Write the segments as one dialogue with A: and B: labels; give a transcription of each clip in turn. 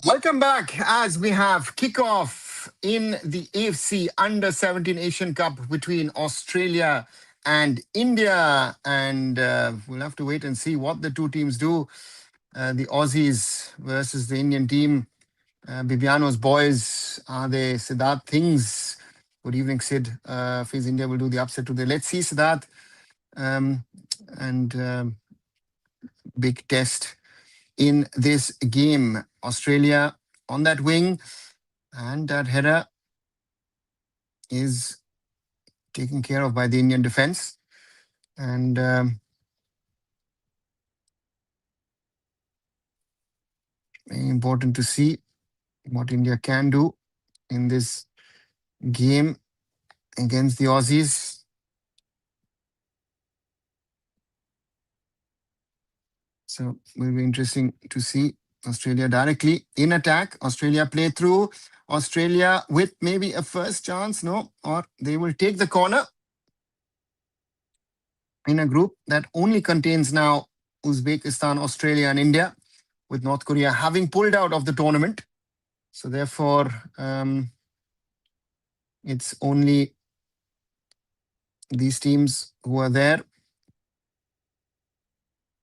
A: Welcome back as we have kickoff in the AFC Under-17 Asian Cup between Australia and India. And we'll have to wait and see what the two teams do. The Aussies versus the Indian team. Bibiano's boys, are they Siddharth things? Good evening, Sid. Face India will do the upset today. Let's see, Siddharth. And big test in this game. Australia on that wing, and that header is taken care of by the Indian defense. And very important to see what India can do in this game against the Aussies. So will be interesting to see Australia directly in attack. Australia play through. Australia with maybe a first chance, no, or they will take the corner in a group that only contains now Uzbekistan, Australia, and India, with North Korea having pulled out of the tournament. So therefore, it's only these teams who are there.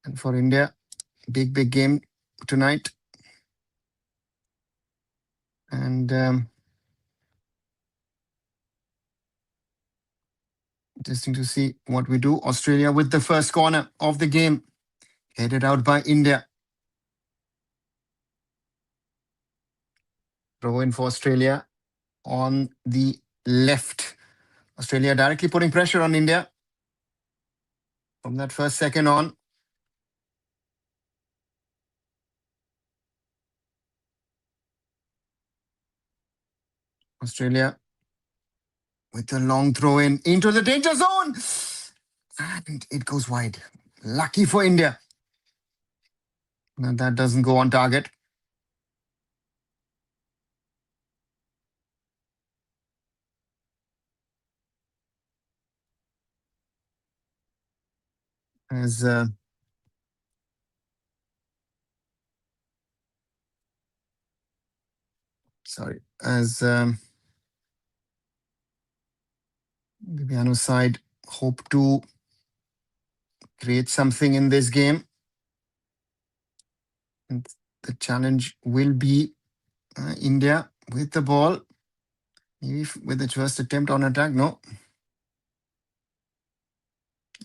A: And for India, big game tonight. And interesting to see what we do. Australia with the first corner of the game, headed out by India. Throw in for Australia on the left. Australia directly putting pressure on India from that first second on. Australia with a long throw in into the danger zone. And it goes wide. Lucky for India. Now that doesn't go on target. As Bibiano's side hope to create something in this game. And the challenge will be India with the ball. Maybe with its first attempt on attack, no.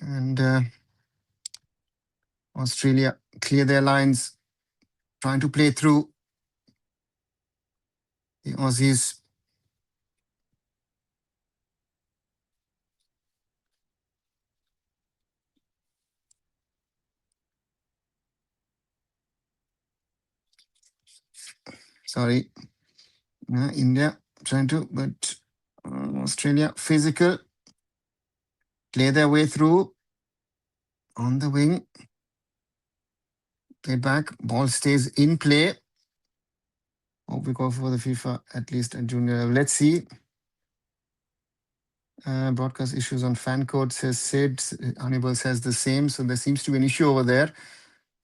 A: And Australia clear their lines, trying to play through. The Aussies India trying to, but Australia physical, play their way through on the wing. Play back, ball stays in play. Hope we go for the FIFA at least at junior level. Let's see. Broadcast issues on fan code, says Sid. Hannibal says the same. So there seems to be an issue over there.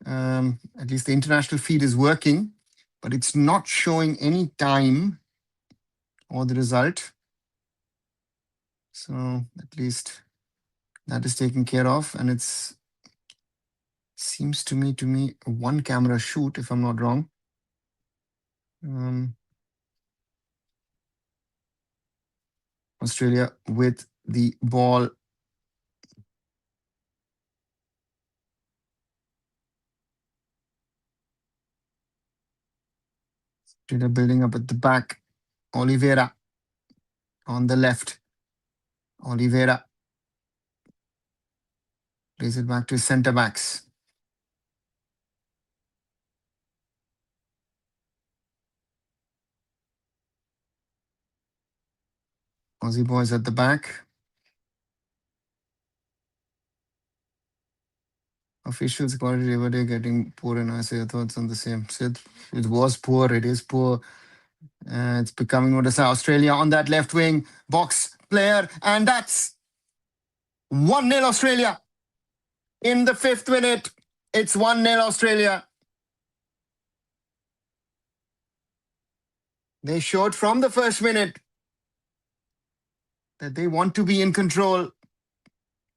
A: At least the international feed is working, but it's not showing any time or the result. So at least that is taken care of, and it's seems to me a one camera shoot, if I'm not wrong. Australia with the ball. Australia building up at the back. Oliveira on the left. Oliveira plays it back to centre backs. Aussie boys at the back. Officials quality every day getting poor, and I say your thoughts on the same. It was poor, it is poor. It's becoming what is Australia on that left wing. Box player, and that's 1-0 Australia. In the 5th minute, it's 1-0 Australia. They showed from the first minute that they want to be in control.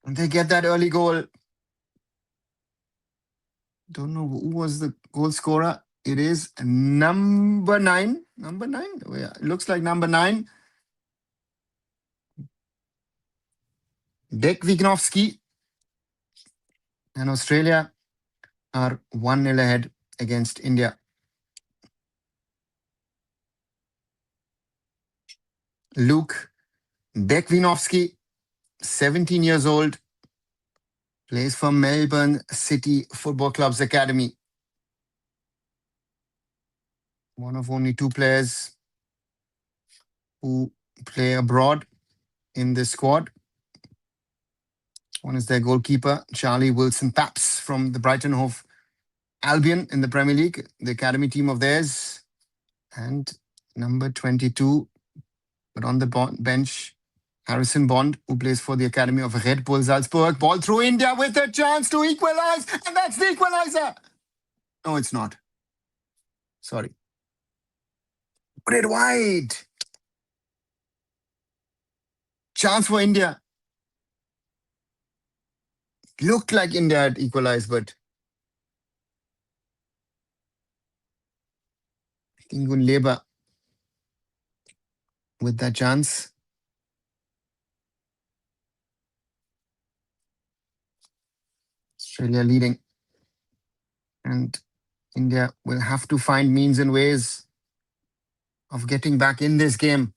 A: And they get that early goal. Don't know who was the goal scorer. It is number 9. Number 9? Oh, yeah. It looks like number 9. Dek Vignovsky. And Australia are 1-0 ahead against India. Luke Bekvinovsky, 17 years old, plays for Melbourne City Football Club's academy. One of only 2 players who play abroad in this squad. One is their goalkeeper, Charlie Wilson-Paps from the Brighton Hove Albion in the Premier League, the academy team of theirs. And number 22, but on the bench, Harrison Bond, who plays for the academy of Red Bull Salzburg. Ball through India with a chance to equalize, and that's the equalizer. No, it's not. Sorry. Put it wide. Chance for India. Looked like India had equalized, but Tingun Leba with that chance. Australia leading. And India will have to find means and ways of getting back in this game.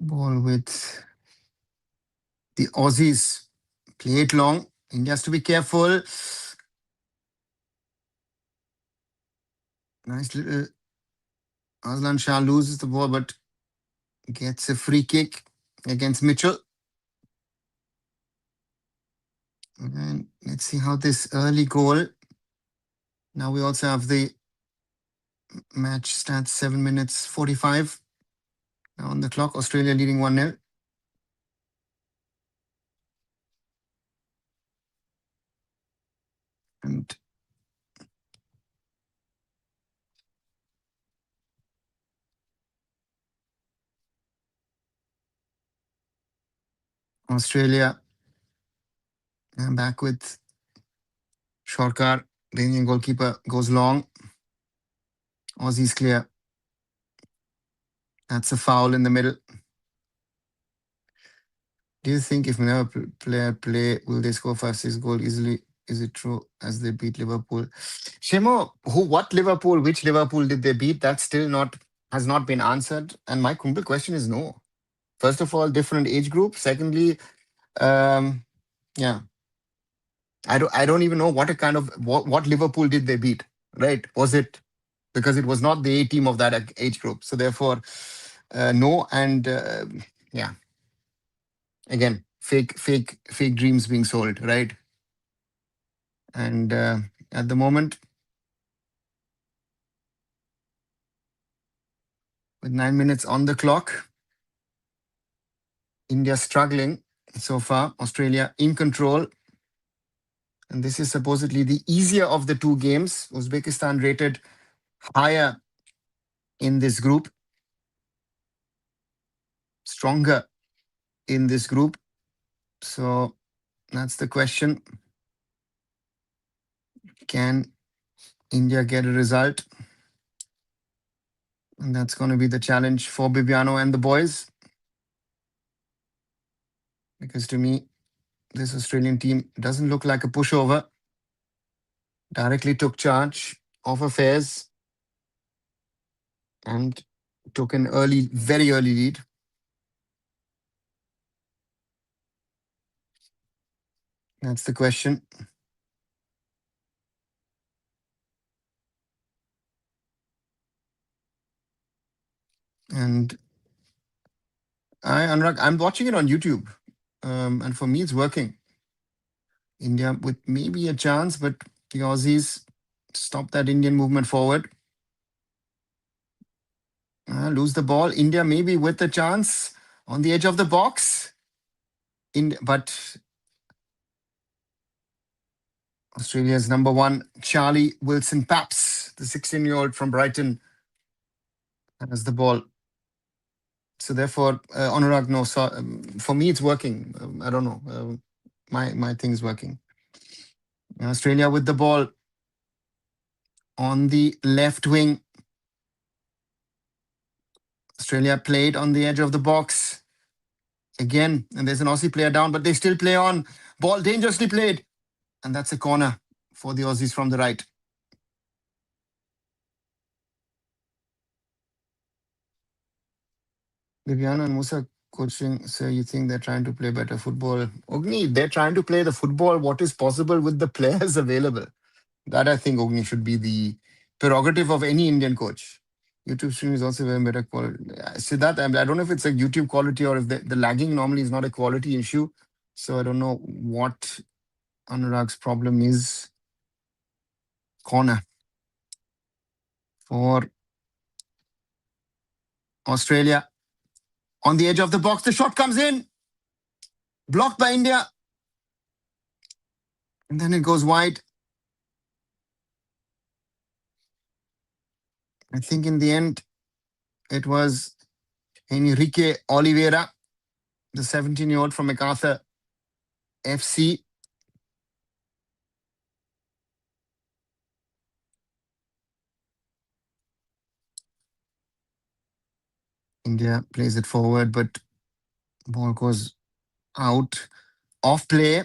A: Ball with the Aussies. Play it long. India has to be careful. Nice little... Aslan Shah loses the ball, but gets a free kick against Mitchell. And let's see how this early goal. Now we also have the match stats, 7 minutes 45. Now on the clock, Australia leading 1-0. And Australia back with Shorkar. The Indian goalkeeper goes long. Aussies clear. That's a foul in the middle. Do you think if another player play, will they score 5-6 goals easily? Is it true as they beat Liverpool? Shemo, what Liverpool, which Liverpool did they beat? That still has not been answered. And my simple question is no. First of all, different age group. Secondly, yeah. I don't even know what Liverpool did they beat, right? Was it because it was not the A team of that age group? So therefore, no. And yeah, again, fake dreams being sold, right? And at the moment, with 9 minutes on the clock, India struggling so far. Australia in control. And this is supposedly the easier of the 2 games. Uzbekistan rated higher in this group, stronger in this group. So that's the question. Can India get a result? And that's going to be the challenge for Bibiano and the boys. Because to me, this Australian team doesn't look like a pushover. Directly took charge of affairs and took an very early lead. That's the question. And Anurag, I'm watching it on YouTube. And for me, it's working. India with maybe a chance, but the Aussies stop that Indian movement forward. Lose the ball. India maybe with a chance on the edge of the box. But Australia's number one, Charlie Wilson-Paps, the 16-year-old from Brighton, has the ball. So therefore, Anurag, no, for me, it's working. I don't know. My thing's working. Australia with the ball on the left wing. Australia played on the edge of the box again, and there's an Aussie player down, but they still play on. Ball dangerously played, and that's a corner for the Aussies from the right. Viviana and Musa coaching, so you think they're trying to play better football? Ogni, they're trying to play the football what is possible with the players available. That I think, Ogni, should be the prerogative of any Indian coach. YouTube stream is also very better quality. Siddharth, I don't know if it's a YouTube quality or if the lagging normally is not a quality issue. So I don't know what Anurag's problem is. Corner for Australia. On the edge of the box, the shot comes in. Blocked by India. And then it goes wide. I think in the end, it was Enrique Oliveira, the 17-year-old from MacArthur FC. India plays it forward, but ball goes out. Off play.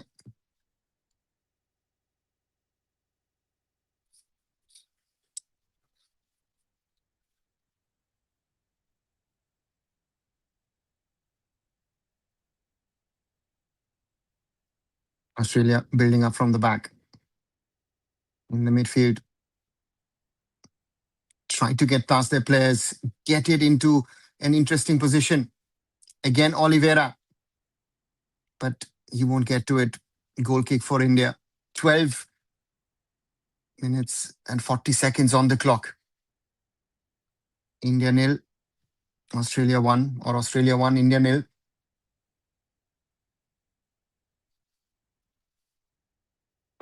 A: Australia building up from the back. In the midfield. Try to get past their players. Get it into an interesting position. Again, Oliveira. But he won't get to it. Goal kick for India. 12 minutes and 40 seconds on the clock. India nil. Australia 1 or Australia 1, India nil.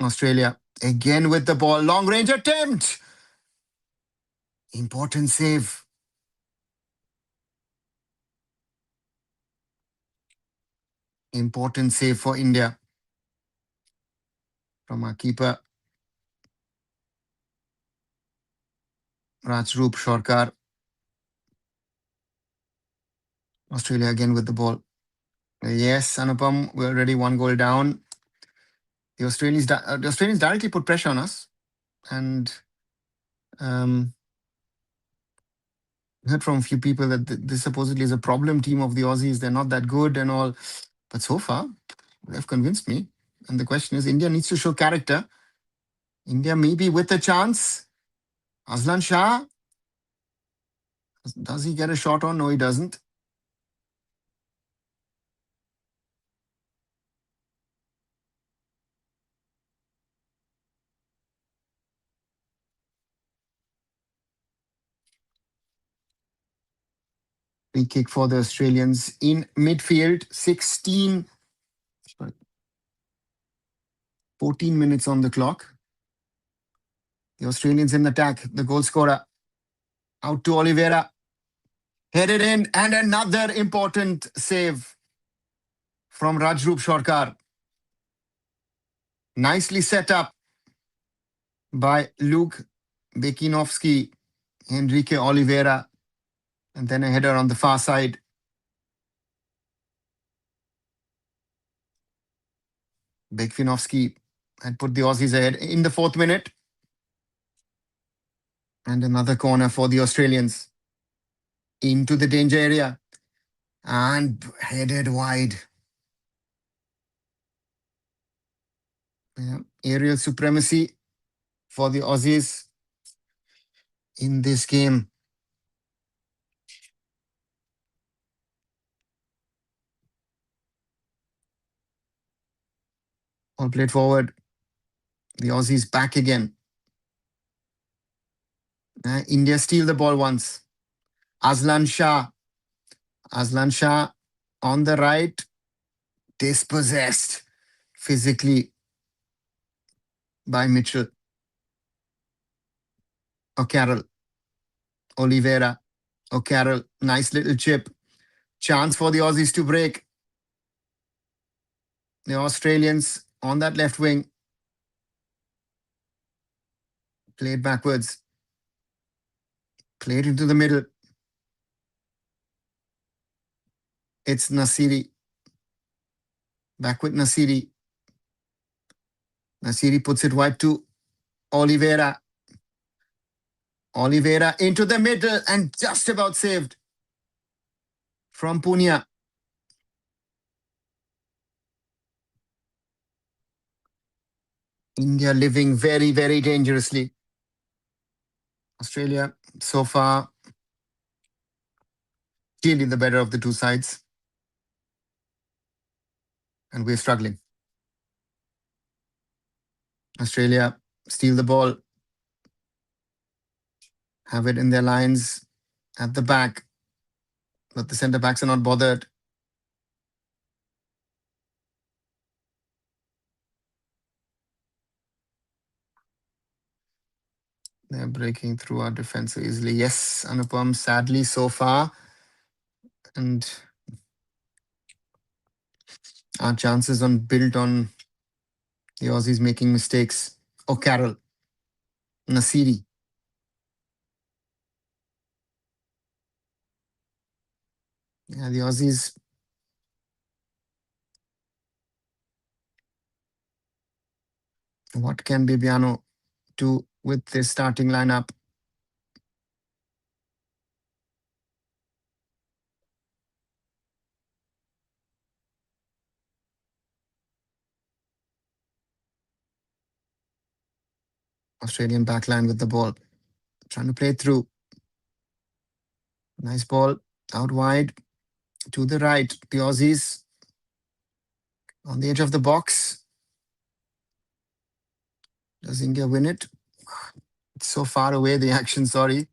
A: Australia again with the ball. Long range attempt. Important save. Important save for India from our keeper, Rajroop Shorkar. Australia again with the ball. Yes, Anupam, we're already 1 goal down. The Australians directly put pressure on us. And heard from a few people that this supposedly is a problem team of the Aussies. They're not that good and all. But so far, they've convinced me. And the question is, India needs to show character. India maybe with a chance. Aslan Shah. Does he get a shot on? No, he doesn't. Free kick for the Australians in midfield. 14 minutes on the clock. The Australians in attack. The goal scorer. Out to Oliveira. Headed in. And another important save from Rajroop Shorkar. Nicely set up by Luke Bekinovsky, Enrique Oliveira, and then a header on the far side. Bekinovsky had put the Aussies ahead in the 4th minute. And another corner for the Australians. Into the danger area. And headed wide. Aerial supremacy for the Aussies in this game. All played forward. The Aussies back again. India steal the ball once. Aslan Shah. Aslan Shah on the right. Dispossessed physically by Mitchell. O'Carroll. Oliveira. O'Carroll. Nice little chip. Chance for the Aussies to break. The Australians on that left wing. Played backwards. Played into the middle. It's Nasiri. Back with Nasiri. Nasiri puts it wide to Oliveira. Oliveira into the middle and just about saved from Punia. India living very, very dangerously. Australia, so far, clearly the better of the two sides. And we're struggling. Australia steal the ball. Have it in their lines at the back. But the centre backs are not bothered. They're breaking through our defense so easily. Yes, Anupam, sadly so far. And our chances on built on the Aussies making mistakes. O'Carroll. Nasiri. Yeah, the Aussies. What can Bibiano do with this starting lineup? Australian backline with the ball. Trying to play through. Nice ball out wide to the right. The Aussies on the edge of the box. Does India win it? It's so far away, the action, sorry.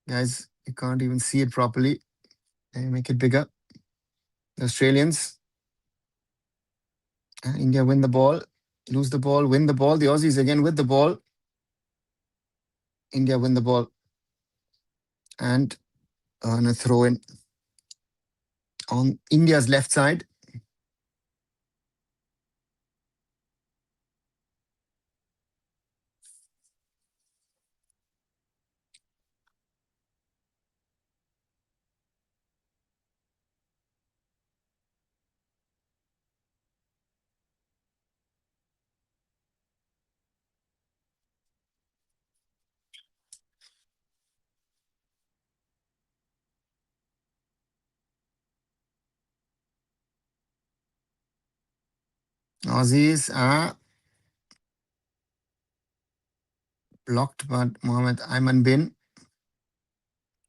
A: Guys, you can't even see it properly. They make it bigger. The Australians. India win the ball. Lose the ball, win the ball. The Aussies again with the ball. India win the ball. And earn a throw in on India's left side. Aussies are blocked, but Mohammed Ayman bin.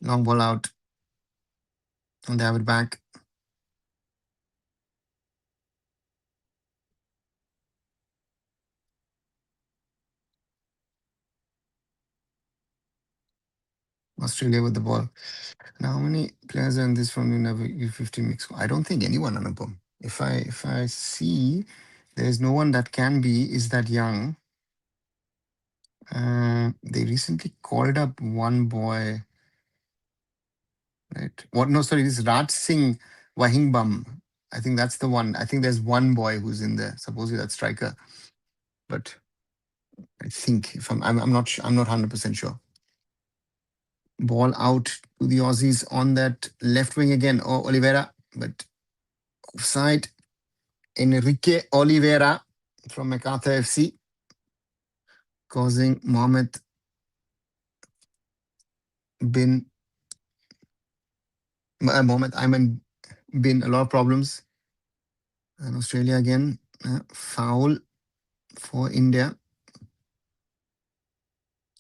A: Long ball out. And they have it back. Australia with the ball. Now, how many players are in this from U15 mix? I don't think anyone, Anupam. If I see there's no one that can be is that young. They recently called up one boy. Right. What? No, sorry, this is Raj Singh Wahingbam. I think that's the one. I think there's one boy who's in there. Supposedly that's striker. But I think if I'm not 100% sure. Ball out to the Aussies on that left wing again. Oh, Oliveira, but offside. Enrique Oliveira from MacArthur FC, causing Mohammed Ayman bin a lot of problems. And Australia again, foul for India.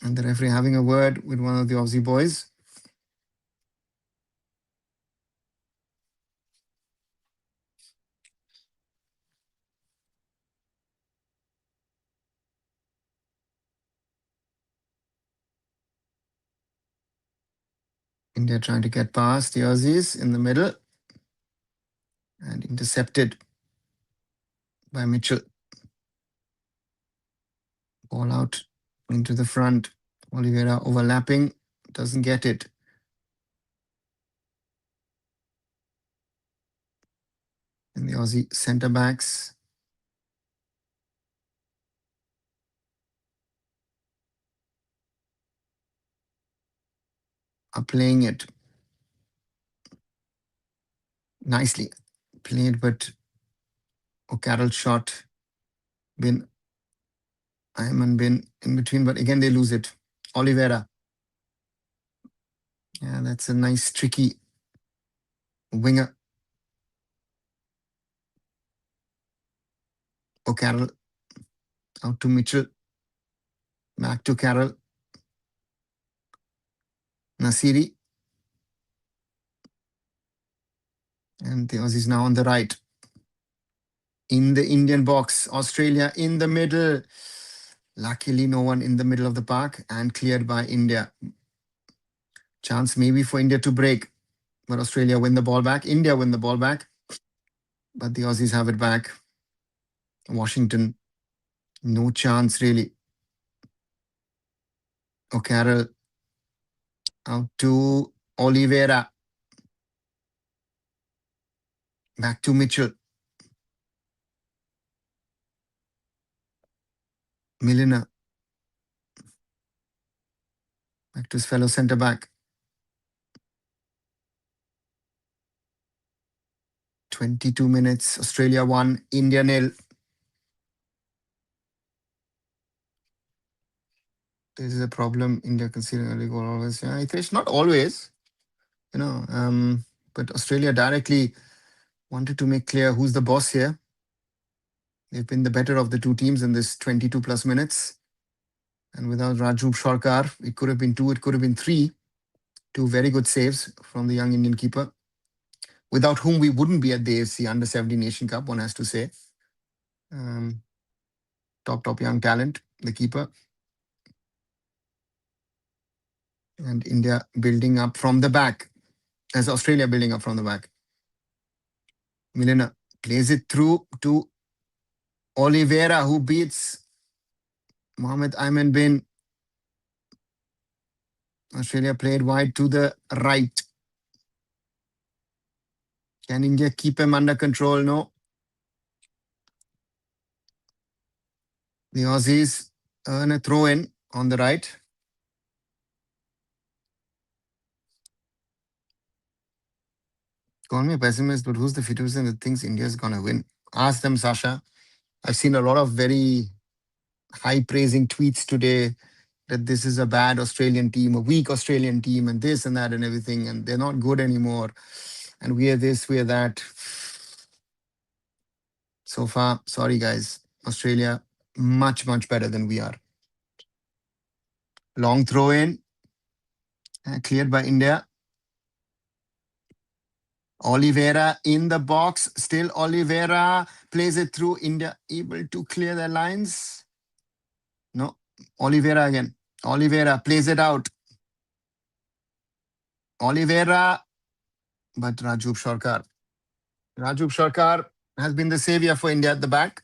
A: And the referee having a word with one of the Aussie boys. India trying to get past the Aussies in the middle and intercepted by Mitchell. Ball out into the front. Oliveira overlapping, doesn't get it. And the Aussie centre backs are playing it nicely. Played, but O'Carroll shot. Ayman bin in between, but again they lose it. Oliveira. Yeah, that's a nice, tricky winger. O'Carroll out to Mitchell. Back to Carroll. Nasiri. And the Aussies now on the right. In the Indian box. Australia in the middle. Luckily, no one in the middle of the park and cleared by India. Chance maybe for India to break. But Australia win the ball back. India win the ball back. But the Aussies have it back. Washington, no chance really. O'Carroll out to Oliveira. Back to Mitchell. Milner. Back to his fellow centre back. 22 minutes. Australia 1, India 0. This is a problem. India conceding early goal always. Yeah, it's not always, but Australia directly wanted to make clear who's the boss here. They've been the better of the two teams in this 22 plus minutes. And without Raju Sarkar, it could have been 2, it could have been 3. 2 very good saves from the young Indian keeper, without whom we wouldn't be at the AFC Under-17 Asian Cup, one has to say. Top young talent, the keeper. And India building up from the back, as Australia building up from the back. Milner plays it through to Oliveira, who beats Mohammed Ayman bin. Australia played wide to the right. Can India keep him under control? No. The Aussies earn a throw-in on the right. Call me a pessimist, but who's the fittest that thinks India's going to win? Ask them, Sasha. I've seen a lot of very high-praising tweets today that this is a bad Australian team, a weak Australian team, and this and that and everything, and they're not good anymore. And we are this, we are that. So far, sorry guys, Australia much better than we are. Long throw in, cleared by India. Oliveira in the box, still Oliveira plays it through. India able to clear their lines. No, Oliveira again. Oliveira plays it out. Oliveira, but Raju Sarkar. Raju Sarkar has been the savior for India at the back.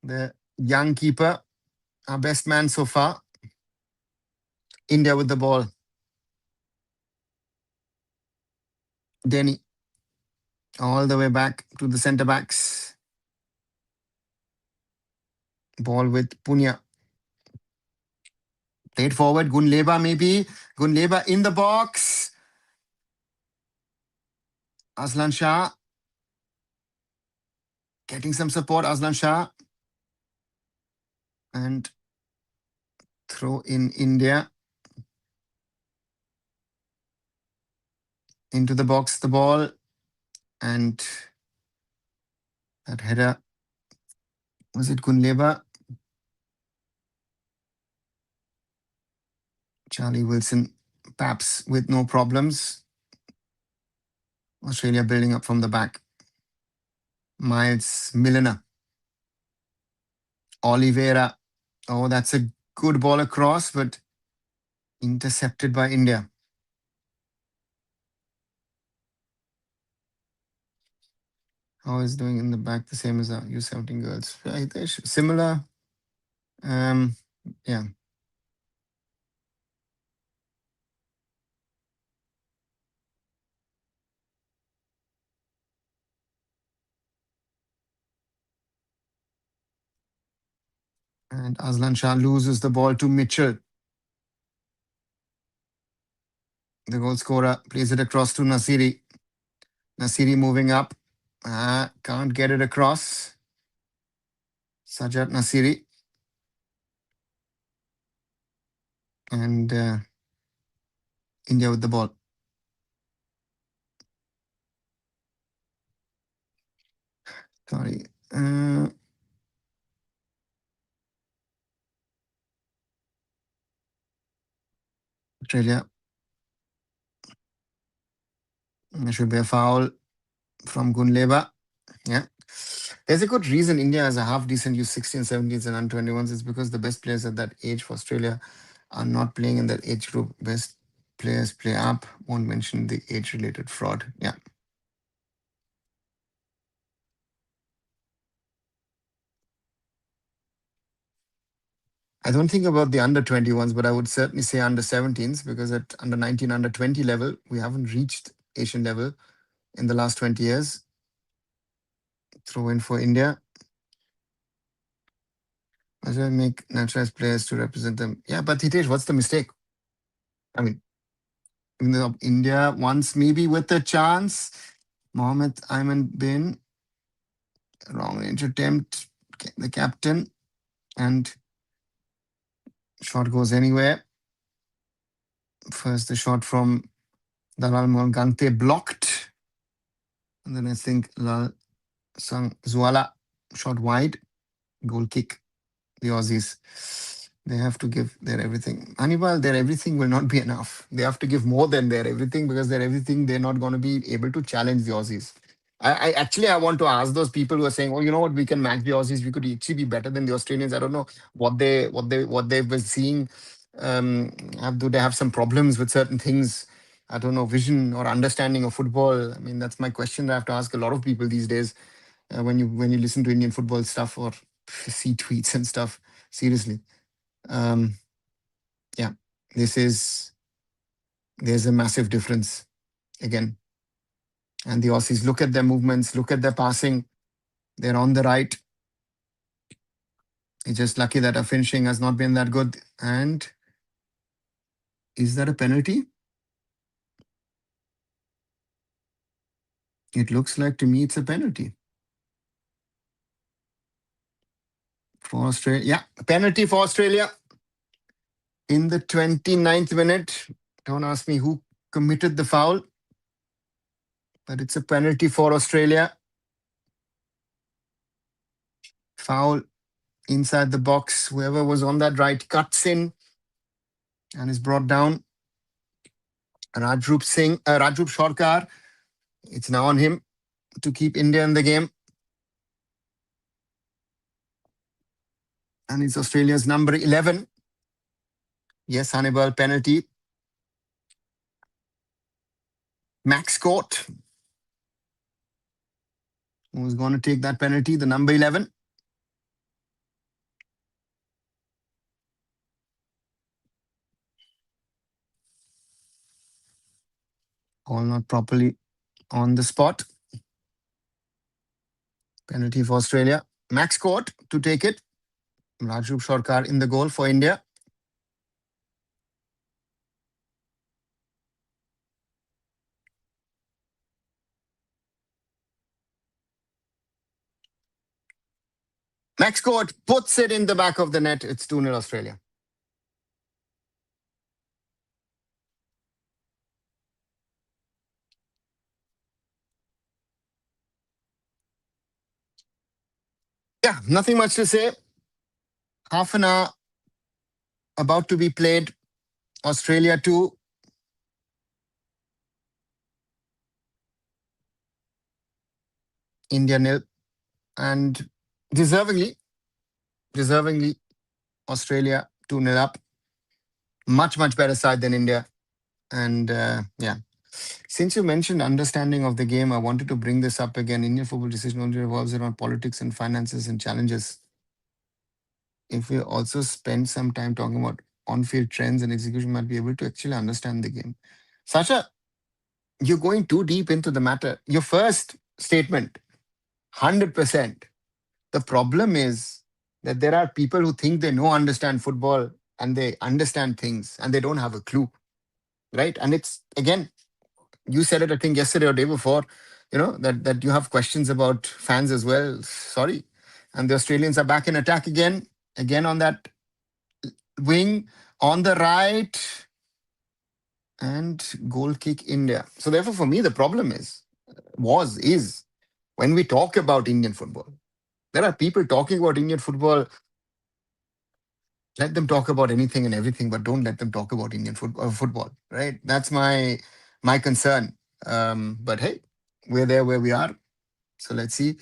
A: The young keeper, our best man so far. India with the ball. Denny. All the way back to the centre backs. Ball with Punya. Played forward. Gunleba maybe. Gunleba in the box. Aslan Shah. Getting some support. Aslan Shah. And throw in India. Into the box, the ball. And that header. Was it Gunleba? Charlie Wilson, Paps with no problems. Australia building up from the back. Miles Milner. Oliveira. Oh, that's a good ball across, but intercepted by India. How is doing in the back the same as our U17 girls? They're similar. Yeah. And Aslan Shah loses the ball to Mitchell. The goal scorer plays it across to Nasiri. Nasiri moving up. Can't get it across. Sajat Nasiri. And India with the ball. Sorry. Australia. There should be a foul from Gunleva. Yeah. There's a good reason India has a half decent U16, 17s, and under 21s. It's because the best players at that age for Australia are not playing in that age group. Best players play up. Won't mention the age related fraud. Yeah. I don't think about the under 21s, but I would certainly say under 17s because at under 19, under 20 level, we haven't reached Asian level in the last 20 years. Throw in for India. As well make naturalized players to represent them. Yeah, but Hitesh, what's the mistake? I mean, India once maybe with a chance. Mohammed Ayman bin, wrong range attempt, the captain, and shot goes anywhere. First, the shot from Dalal Gante blocked. And then I think Lal Sang Zuala shot wide, goal kick. The Aussies, they have to give their everything. Anibal, their everything will not be enough. They have to give more than their everything because their everything, they're not going to be able to challenge the Aussies. I want to ask those people who are saying, "Oh, you know what? We can match the Aussies. We could actually be better than the Australians." I don't know what they were seeing. Do they have some problems with certain things? I don't know, vision or understanding of football. I mean, that's my question that I have to ask a lot of people these days when you listen to Indian football stuff or see tweets and stuff. Seriously, um, yeah, there's a massive difference again. And the Aussies, look at their movements, look at their passing. They're on the right. It's just lucky that our finishing has not been that good. And is that a penalty? It looks like to me it's a penalty for Australia. Yeah, penalty for Australia in the 29th minute. Don't ask me who committed the foul, but it's a penalty for Australia. Foul inside the box. Whoever was on that right cuts in and is brought down. Rajrup Shorkar. It's now on him to keep India in the game. And it's Australia's number 11. Yes, Hannibal, penalty. Max Court, who's going to take that penalty, the number 11. All not properly on the spot. Penalty for Australia. Max Court to take it. Rajrup Shorkar in the goal for India. Max Court puts it in the back of the net. It's 2-0 Australia. Yeah, nothing much to say. Half an hour about to be played. Australia 2, India nil. And deservingly, deservingly, Australia 2-0 up. Much, much better side than India. And yeah. Since you mentioned understanding of the game, I wanted to bring this up again. Indian football decision only revolves around politics and finances and challenges. If we also spend some time talking about on-field trends and execution, might be able to actually understand the game. Sasha, you're going too deep into the matter. Your first statement, 100%. The problem is that there are people who think they know understand football and they understand things and they don't have a clue, right? And it's again, you said it, I think yesterday or day before, that you have questions about fans as well. Sorry, and the Australians are back in attack again on that wing on the right, and goal kick India. So therefore, for me, the problem is when we talk about Indian football. There are people talking about Indian football. Let them talk about anything and everything, but don't let them talk about Indian football. Right? That's my concern. But hey, we're there where we are. So let's see.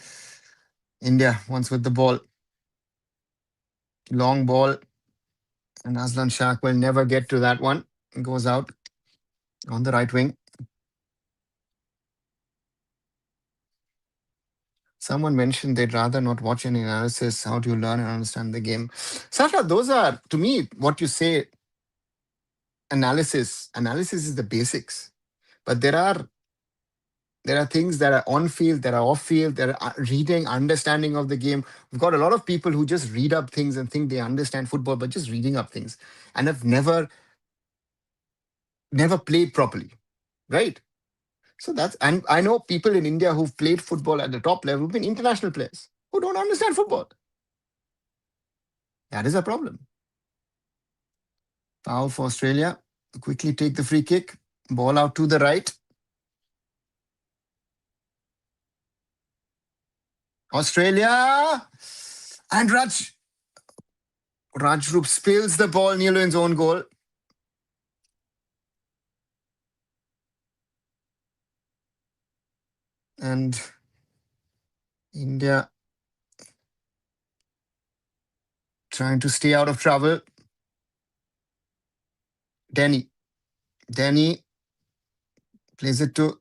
A: India once with the ball, long ball, and Aslan Shah will never get to that one. Goes out on the right wing. Someone mentioned they'd rather not watch any analysis. How do you learn and understand the game? Sasha, those are, to me, what you say, analysis. Analysis is the basics. But there are things that are on field, that are off field, that are reading, understanding of the game. We've got a lot of people who just read up things and think they understand football, but just reading up things and have never played properly. Right? So and I know people in India who've played football at the top level, who've been international players, who don't understand football. That is a problem. Foul for Australia. Quickly take the free kick. Ball out to the right. Australia. And Rajrup spills the ball near his own goal. And India trying to stay out of trouble. Denny plays it to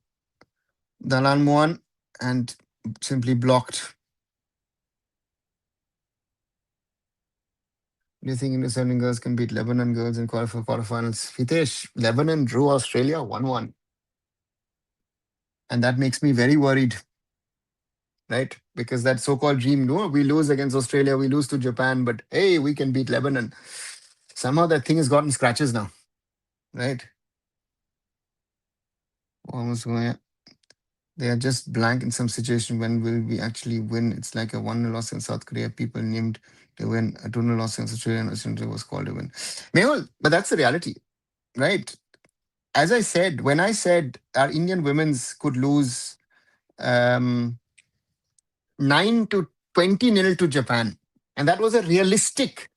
A: Dalan Mohan and simply blocked. Do you think Indian girls can beat Lebanon girls in quarterfinals? Hitesh, Lebanon drew Australia 1-1. And that makes me very worried, right? Because that so-called dream, no, we lose against Australia, we lose to Japan, but hey, we can beat Lebanon. Somehow that thing has gotten scratches now, right? Almost going. They are just blank in some situation. When will we actually win? It's like a 1-0 loss in South Korea. People named to win. A 2-0 loss in Australia and Australia was called to win. Mehul, but that's the reality, right? As I said, when I said our Indian women's could lose 9 to 20-0 to Japan, and that was a realistic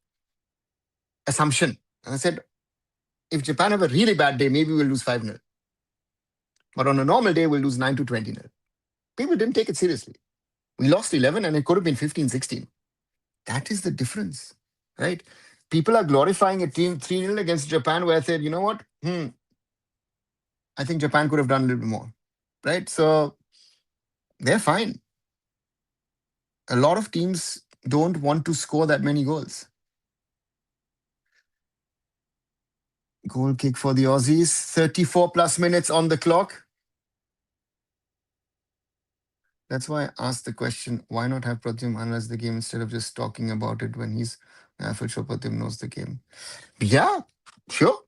A: assumption. And I said, if Japan have a really bad day, maybe we'll lose 5-0. But on a normal day, we'll lose 9 to 20-0. People didn't take it seriously. We lost 11 and it could have been 15-16. That is the difference, right? People are glorifying a team 3-0 against Japan where I said, you know what? I think Japan could have done a little bit more, right? So they're fine. A lot of teams don't want to score that many goals. Goal kick for the Aussies. 34 plus minutes on the clock. That's why I asked the question, why not have Pratyam analyze the game instead of just talking about it when he's for sure Pratyam knows the game. Yeah, sure.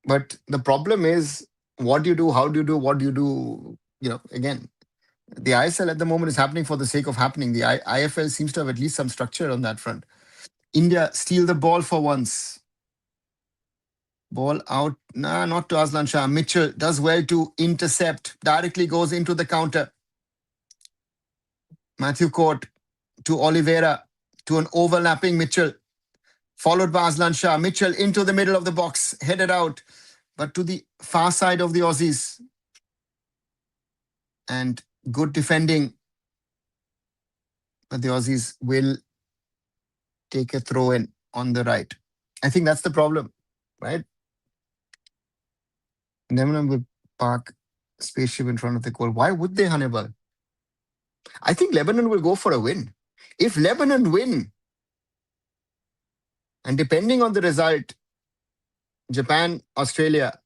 A: But the problem is what do you do, how do you do, what do you do? Again, the ISL at the moment is happening for the sake of happening. The IFL seems to have at least some structure on that front. India steal the ball for once. Ball out. Nah, not to Aslan Shah. Mitchell does well to intercept. Directly goes into the counter. Matthew Court to Oliveira to an overlapping Mitchell. Followed by Aslan Shah. Mitchell into the middle of the box. Headed out. but to the far side of the Aussies. And good defending, but the Aussies will take a throw in on the right. I think that's the problem, right? Lebanon will park spaceship in front of the goal. Why would they, Hannibal? I think Lebanon will go for a win. If Lebanon win, and depending on the result, Japan, Australia,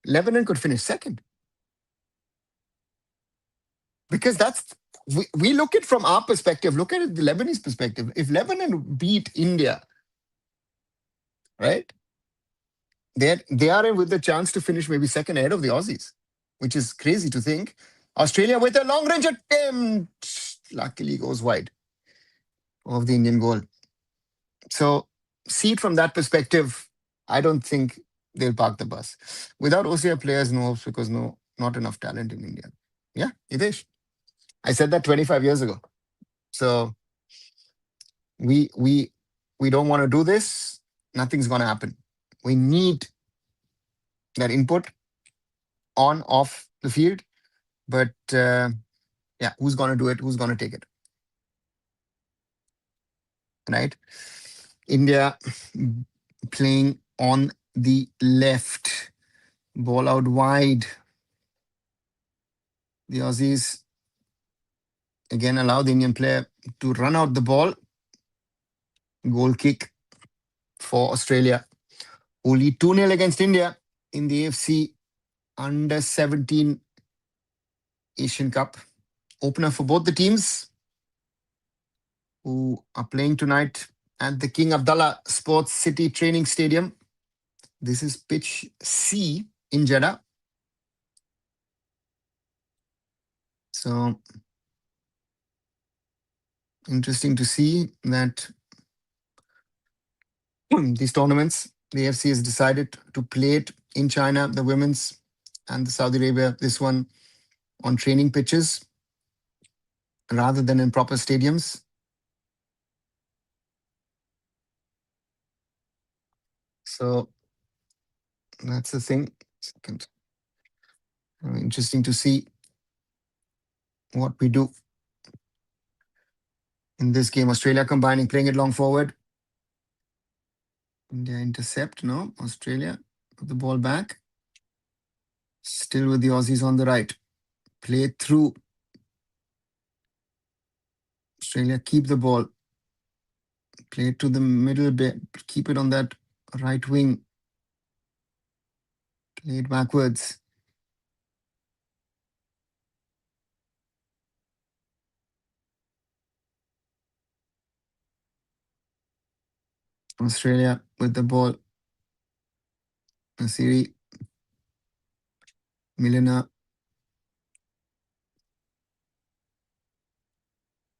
A: Lebanon could finish second. Because we look at it from our perspective, look at it the Lebanese perspective. If Lebanon beat India, right, they are in with the chance to finish maybe second ahead of the Aussies, which is crazy to think. Australia with a long range attempt, luckily goes wide of the Indian goal. So see it from that perspective. I don't think they'll park the bus. Without OCI players, no hopes because not enough talent in India. Yeah, Idesh. I said that 25 years ago. So we don't want to do this. Nothing's going to happen. We need that input on, off the field. But yeah, who's going to do it? Who's going to take it? Right? India playing on the left. Ball out wide. The Aussies again allow the Indian player to run out the ball. Goal kick for Australia, who lead 2-0 against India in the AFC Under-17 Asian Cup. Opener for both the teams who are playing tonight at the King Abdullah Sports City Training Stadium. This is pitch C in Jeddah. So interesting to see that these tournaments, the AFC has decided to play it in China, the women's, and the Saudi Arabia, this one on training pitches rather than in proper stadiums. So that's the thing. Second. Interesting to see what we do in this game. Australia combining, playing it long forward. India intercept, no. Australia put the ball back. Still with the Aussies on the right. Play it through. Australia keep the ball. Play it to the middle bit. Keep it on that right wing. Play it backwards. Australia with the ball. Nasiri. Milner.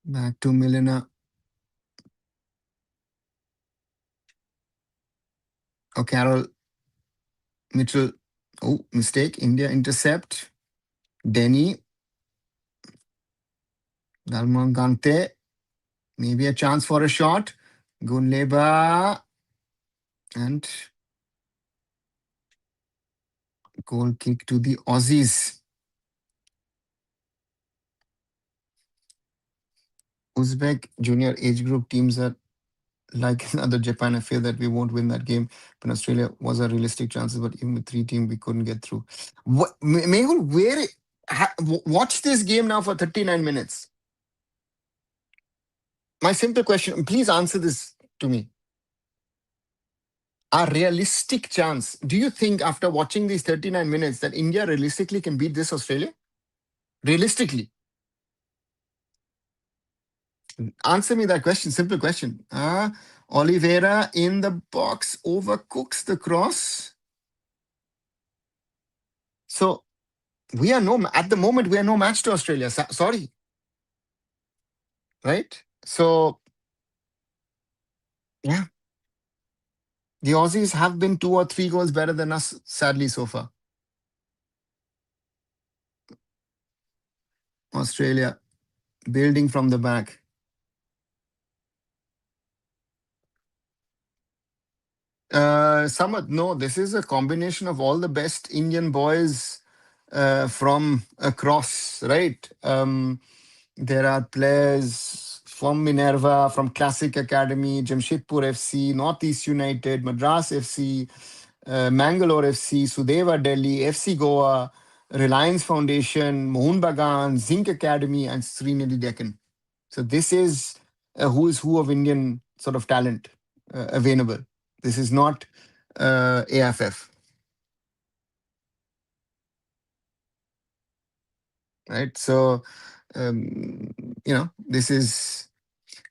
A: Back to Milner. O'Carroll. Mitchell. Oh, mistake. India intercept. Denny. Dalman Gante. Maybe a chance for a shot. Gunleba. And goal kick to the Aussies. Uzbek junior age group teams are like another Japan. I fear that we won't win that game. But Australia was a realistic chances, but even with 3 teams, we couldn't get through. Mehul, watch this game now for 39 minutes. My simple question, please answer this to me. A realistic chance. Do you think after watching these 39 minutes that India realistically can beat this Australia? Realistically? Answer me that question. Simple question. Oliveira in the box overcooks the cross. So at the moment, we are no match to Australia. Sorry. Right? So, yeah. The Aussies have been 2 or 3 goals better than us, sadly, so far. Australia building from the back. Samad, no, this is a combination of all the best Indian boys from across, right? There are players from Minerva, from Classic Academy, Jamshedpur FC, Northeast United, Madras FC, Mangalore FC, Sudeva Delhi, FC Goa, Reliance Foundation, Mohun Bagan, Zinc Academy, and Srinidhi Deccan. So this is a who's who of Indian sort of talent available. This is not AFF, right? So um, this is,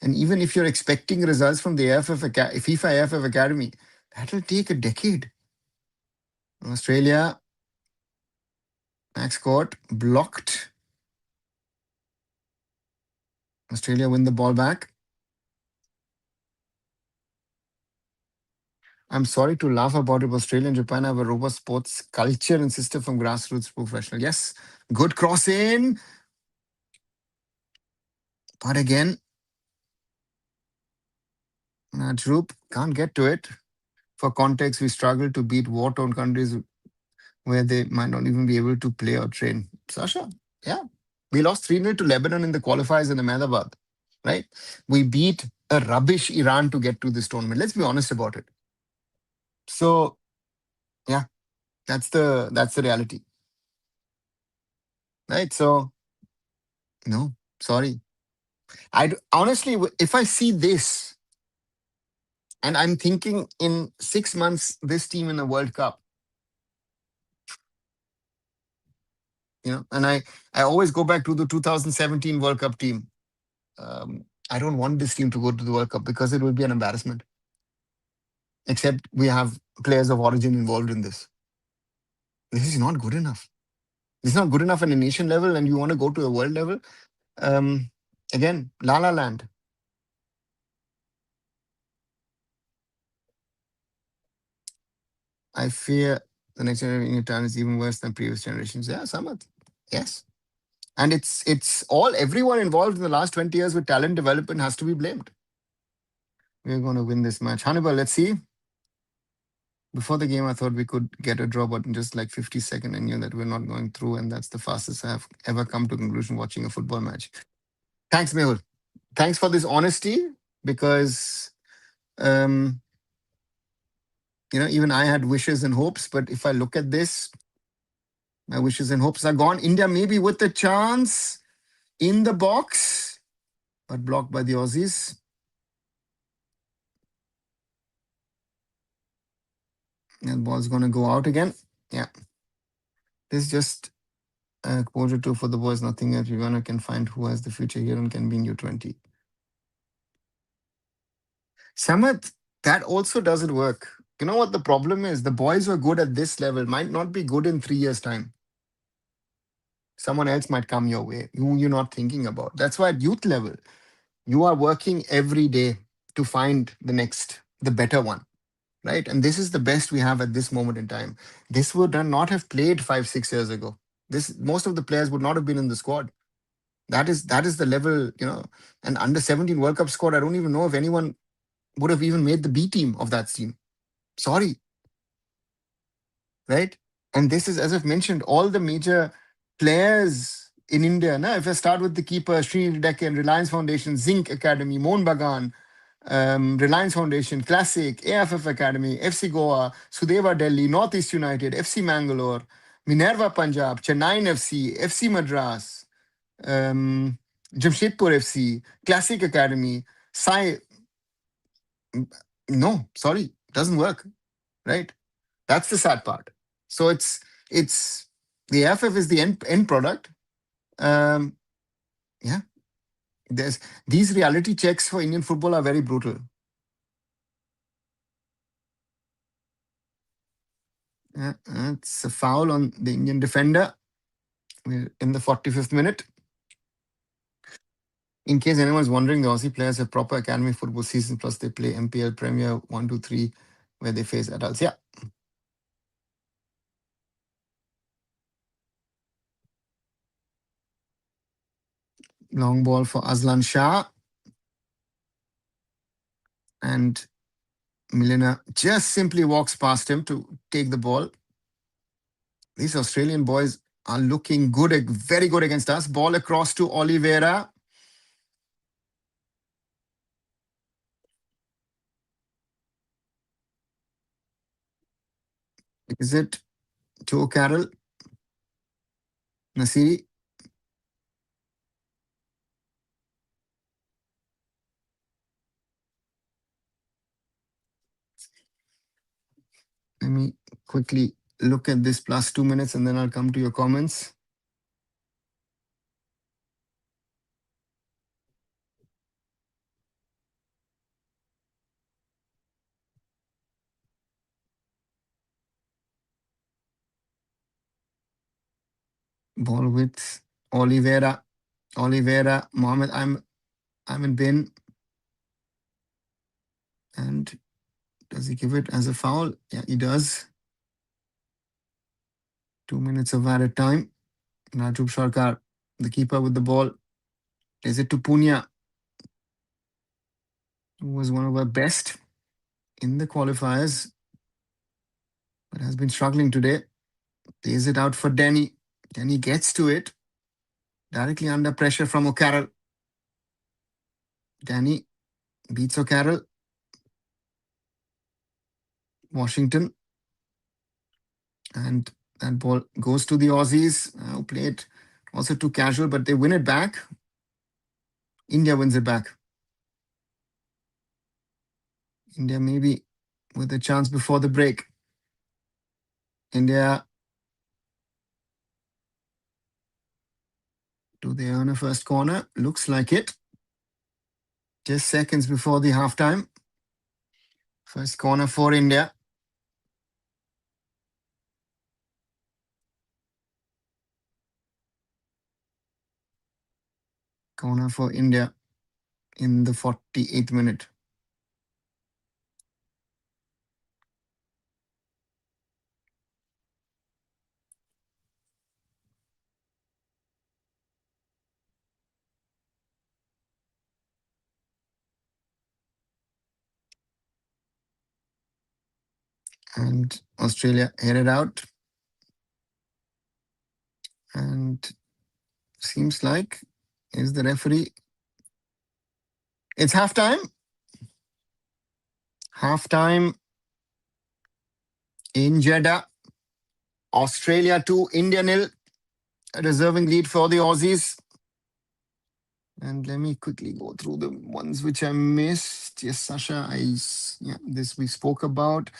A: and even if you're expecting results from the FIFA AFF Academy, that'll take a decade. Australia, Max Court blocked. Australia win the ball back. I'm sorry to laugh about it. Australia and Japan have a robust sports culture and system from grassroots to professional. Yes, good cross in. But again, Najroop can't get to it. For context, we struggle to beat war-torn countries where they might not even be able to play or train. Sasha, yeah. We lost 3-0 to Lebanon in the qualifiers in Ahmedabad, right? We beat a rubbish Iran to get to this tournament. Let's be honest about it. So, yeah, that's the reality, right? So, no, sorry. Honestly, if I see this and I'm thinking in 6 months, this team in the World Cup, and I always go back to the 2017 World Cup team. I don't want this team to go to the World Cup because it will be an embarrassment. Except we have players of origin involved in this. This is not good enough. This is not good enough at a nation level, and you want to go to the world level. Um, Again, La La Land. I fear the next generation in time is even worse than previous generations. Yeah, Samad. Yes. And it's all everyone involved in the last 20 years with talent development has to be blamed. We're going to win this match. Hannibal, let's see. Before the game, I thought we could get a draw, but in just like 50 seconds, I knew that we're not going through, and that's the fastest I have ever come to a conclusion watching a football match. Thanks, Mehul. Thanks for this honesty, because um, even I had wishes and hopes, but if I look at this, my wishes and hopes are gone. India maybe with a chance in the box, but blocked by the Aussies. And ball's going to go out again. Yeah. This is just exposure to for the boys, nothing else. Vivana can find who has the future here and can be in U20. Samath, that also doesn't work. You know what the problem is? The boys who are good at this level might not be good in 3 years' time. Someone else might come your way who you're not thinking about. That's why at youth level, you are working every day to find the better one, right? And this is the best we have at this moment in time. This would not have played 5, 6 years ago. Most of the players would not have been in the squad. That is the level, an under 17 World Cup squad. I don't even know if anyone would have even made the B team of that team. Sorry, right? And this is, as I've mentioned, all the major players in India. Now, if I start with the keeper, Srinidhi Deccan, Reliance Foundation, Zinc Academy, Mohun Bagan, Reliance Foundation, Classic, AFF Academy, FC Goa, Sudeva Delhi, Northeast United, FC Mangalore, Minerva Punjab, Chennai FC, FC Madras, Jamshedpur FC, Classic Academy, Sai. No, sorry, doesn't work, right? That's the sad part. So it's the AFF is the end product. Um, yeah, there's these reality checks for Indian football are very brutal. It's a foul on the Indian defender. We're in the 45th minute. In case anyone's wondering, the Aussie players have proper academy football season, plus they play MPL Premier 1, 2, 3, where they face adults. Yeah. Long ball for Aslan Shah. And Milner just simply walks past him to take the ball. These Australian boys are looking good, very good against us. Ball across to Oliveira. Is it Joe Carroll? Nasiri? Let me quickly look at this plus 2 minutes and then I'll come to your comments. Ball with Oliveira. Oliveira, Mohamed Amin Bin. And does he give it as a foul? Yeah, he does. 2 minutes of added time. Rajub Sarkar, the keeper with the ball. Is it to Punya, who was one of our best in the qualifiers, but has been struggling today. Plays it out for Denny. Denny gets to it. Directly under pressure from O'Carroll. Denny beats O'Carroll. Washington. And that ball goes to the Aussies, who played also too casual, but they win it back. India wins it back. India maybe with a chance before the break. India, do they earn a first corner? Looks like it. Just seconds before the halftime. First corner for India. Corner for India in the 48th minute. And Australia headed out. And seems like is the referee. It's halftime. Halftime in Jeddah. Australia 2, India 0. A deserving lead for the Aussies. And let me quickly go through the ones which I missed. Yes, Sasha, this we spoke about.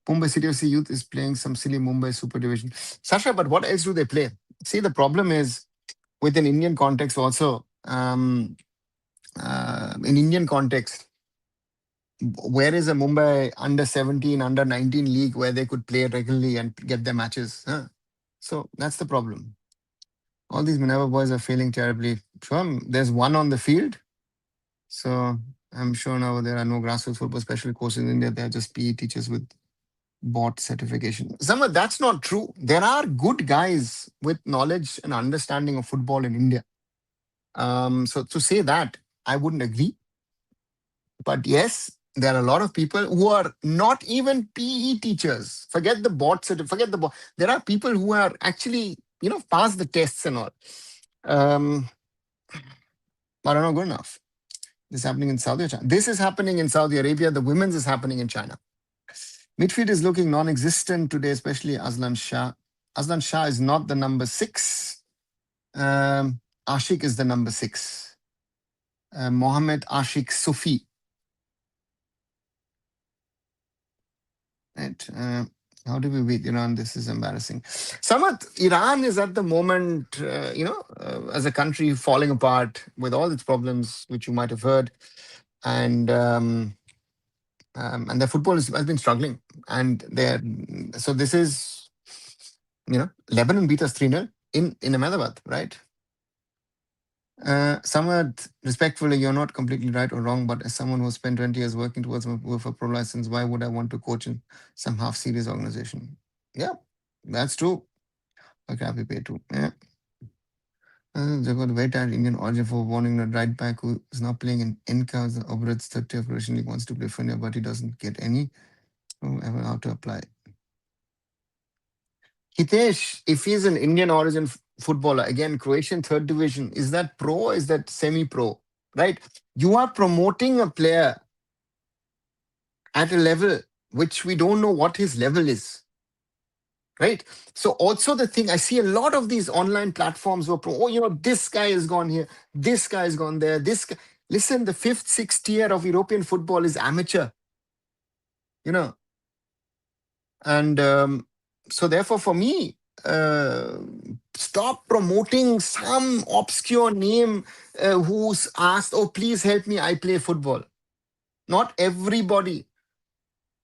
A: Mumbai City FC Youth is playing some silly Mumbai Super Division. Sasha, but what else do they play? See, the problem is with an Indian context also. In Indian context, where is a Mumbai under 17, under 19 league where they could play regularly and get their matches? Huh? So that's the problem. All these Minerva boys are failing terribly. Sure, there's one on the field. So I'm sure now there are no grassroots football special courses in India. They're just PE teachers with board certification. Samad, that's not true. There are good guys with knowledge and understanding of football in India. So to say that, I wouldn't agree. But yes, there are a lot of people who are not even PE teachers. Forget the board certificate, forget the board. There are people who are actually, pass the tests and all. But are not good enough. This is happening in Saudi Arabia. This is happening in Saudi Arabia. The women's is happening in China. Midfield is looking non-existent today, especially Aslan Shah. Aslan Shah is not the number 6. Ashik is the number 6. Mohammed Ashik Sufi. Right. How do we beat Iran? This is embarrassing. Samad, Iran is at the moment, as a country falling apart with all its problems, which you might have heard. And their football has been struggling. And so this is, Lebanon beat us 3-0 in Ahmedabad, right? Somewhat respectfully, you're not completely right or wrong, but as someone who spent 20 years working towards with a pro license, why would I want to coach in some half-serious organization? Yeah, that's true. Okay, I'll be paid too. Yeah. They've got a very tired Indian origin for warning a right back who is now playing in NCA's Oberet's third tier Croatian league, wants to play for India, but he doesn't get any. Ever how to apply. Hitesh, if he's an Indian origin footballer, again, Croatian third division, is that pro or is that semi pro? Right? You are promoting a player at a level which we don't know what his level is. Right? So, also the thing, I see a lot of these online platforms were oh, this guy has gone here, this guy has gone there, this guy. Listen, the fifth, sixth tier of European football is amateur, you know, and so therefore for me, uh, stop promoting some obscure name who's asked, oh, please help me, I play football. Not everybody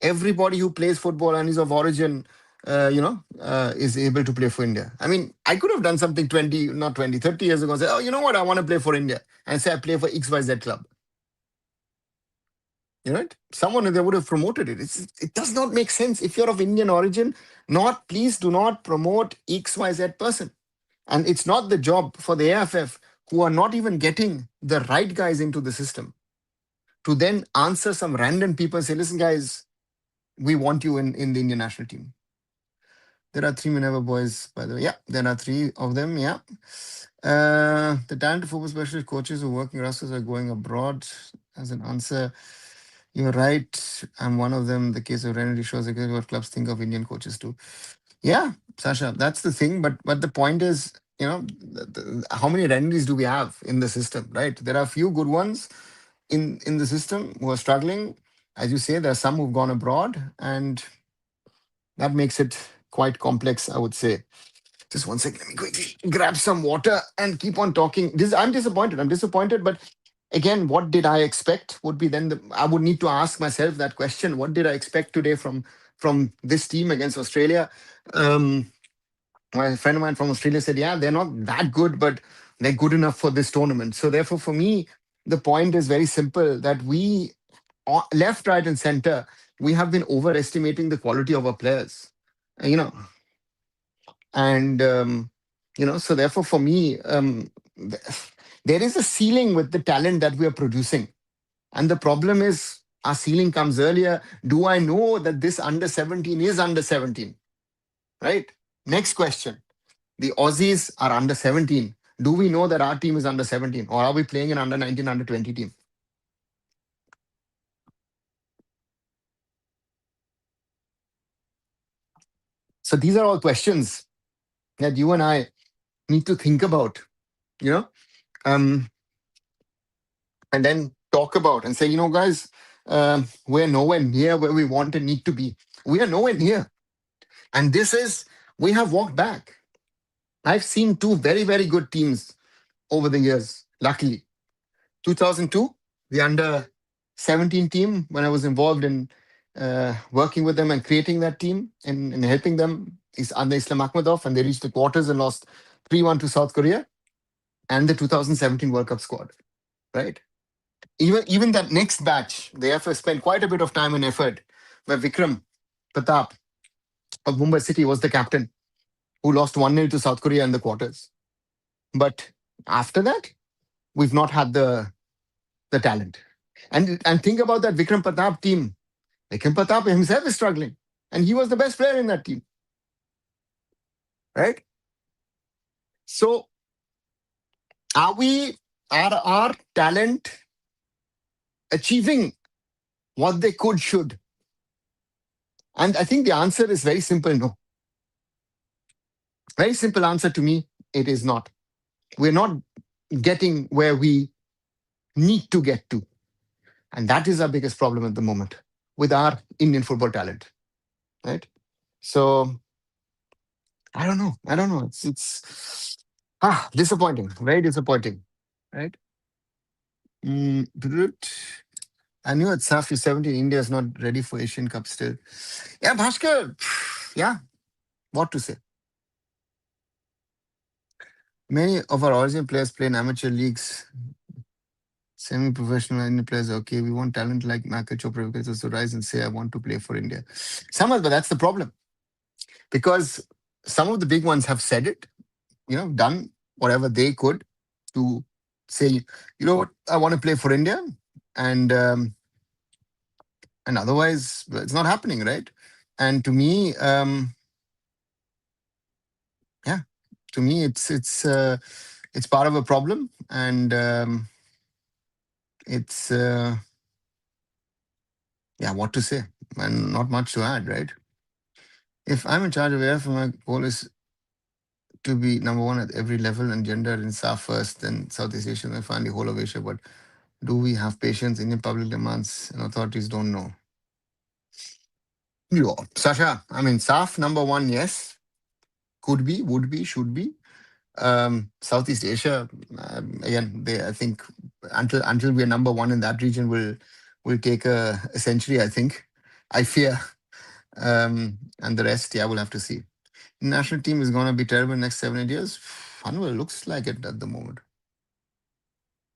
A: who plays football and is of origin, is able to play for India. I mean, I could have done something 20, not 20, 30 years ago and say, oh, you know what, I want to play for India, and say I play for XYZ club. You know, someone they would have promoted it. It does not make sense if you're of Indian origin. Please do not promote XYZ person. And it's not the job for the AFF, who are not even getting the right guys into the system, to then answer some random people and say, listen, guys, we want you in the Indian national team. There are three Minerva boys, by the way. Yeah, there are three of them. Yeah. The talented football specialist coaches who working rosters are going abroad. As an answer, you're right. I'm one of them. The case of Renedy shows exactly what clubs think of Indian coaches too. Yeah, Sasha, that's the thing. But the point is, how many Renedys do we have in the system, right? There are a few good ones in the system who are struggling. As you say, there are some who've gone abroad, and that makes it quite complex, I would say. Just one second, let me quickly grab some water and keep on talking. I'm disappointed. I'm disappointed, but again, what did I expect? Would be then I would need to ask myself that question: what did I expect today from this team against Australia? Um, my friend of mine from Australia said, "Yeah, they're not that good, but they're good enough for this tournament." So therefore, for me, the point is very simple: that we, left, right, and center, we have been overestimating the quality of our players. You know, and so therefore for me, there is a ceiling with the talent that we are producing, and the problem is our ceiling comes earlier. Do I know that this under 17 is under 17? Right. Next question: the Aussies are under 17. Do we know that our team is under 17, or are we playing an under 19, under 20 team? So these are all questions that you and I need to think about, you know um, and then talk about and say, guys, we're nowhere near where we want and need to be. We are nowhere near. And we have walked back. I've seen two very, very good teams over the years, luckily. 2002, the under 17 team, when I was involved in working with them and creating that team and helping them, is under Islam Akhmedov, and they reached the quarters and lost 3-1 to South Korea, and the 2017 World Cup squad, right? Even that next batch, they have spent quite a bit of time and effort, where Vikram Pratap of Mumbai City was the captain, who lost 1-0 to South Korea in the quarters. But after that, we've not had the talent. And think about that Vikram Pratap team. Vikram Pratap himself is struggling, and he was the best player in that team, right? So are our talent achieving what they should? And I think the answer is very simple: no. Very simple answer to me: it is not. We're not getting where we need to get to. And that is our biggest problem at the moment with our Indian football talent. Right? So I don't know. It's disappointing. Very disappointing. Right? Mm, I knew at SAF U-17 India is not ready for Asian Cup still. Yeah, Bhaskar. Yeah, what to say? Many of our origin players play in amateur leagues, semi-professional Indian players. Okay, we want talent like Maka Chopra because to rise and say, I want to play for India. But that's the problem. Because some of the big ones have said it, done. whatever they could to say, you know what, I want to play for India, and otherwise it's not happening, right? And to me, yeah, to me, it's part of a problem, and it's yeah, what to say, and not much to add, right? If I'm in charge of AIFF, my goal is to be number one at every level and gender in South first, then Southeast Asia, then finally whole of Asia. But do we have patience? Indian public demands and authorities don't know. Yeah. Sasha, I mean, SAF number one, yes. Could be, would be, should be. Southeast Asia, again, I think until we're number one in that region will take a century, I think. I fear. And the rest, yeah, we'll have to see. National team is going to be terrible next 7 8 years. Anwar looks like it at the moment,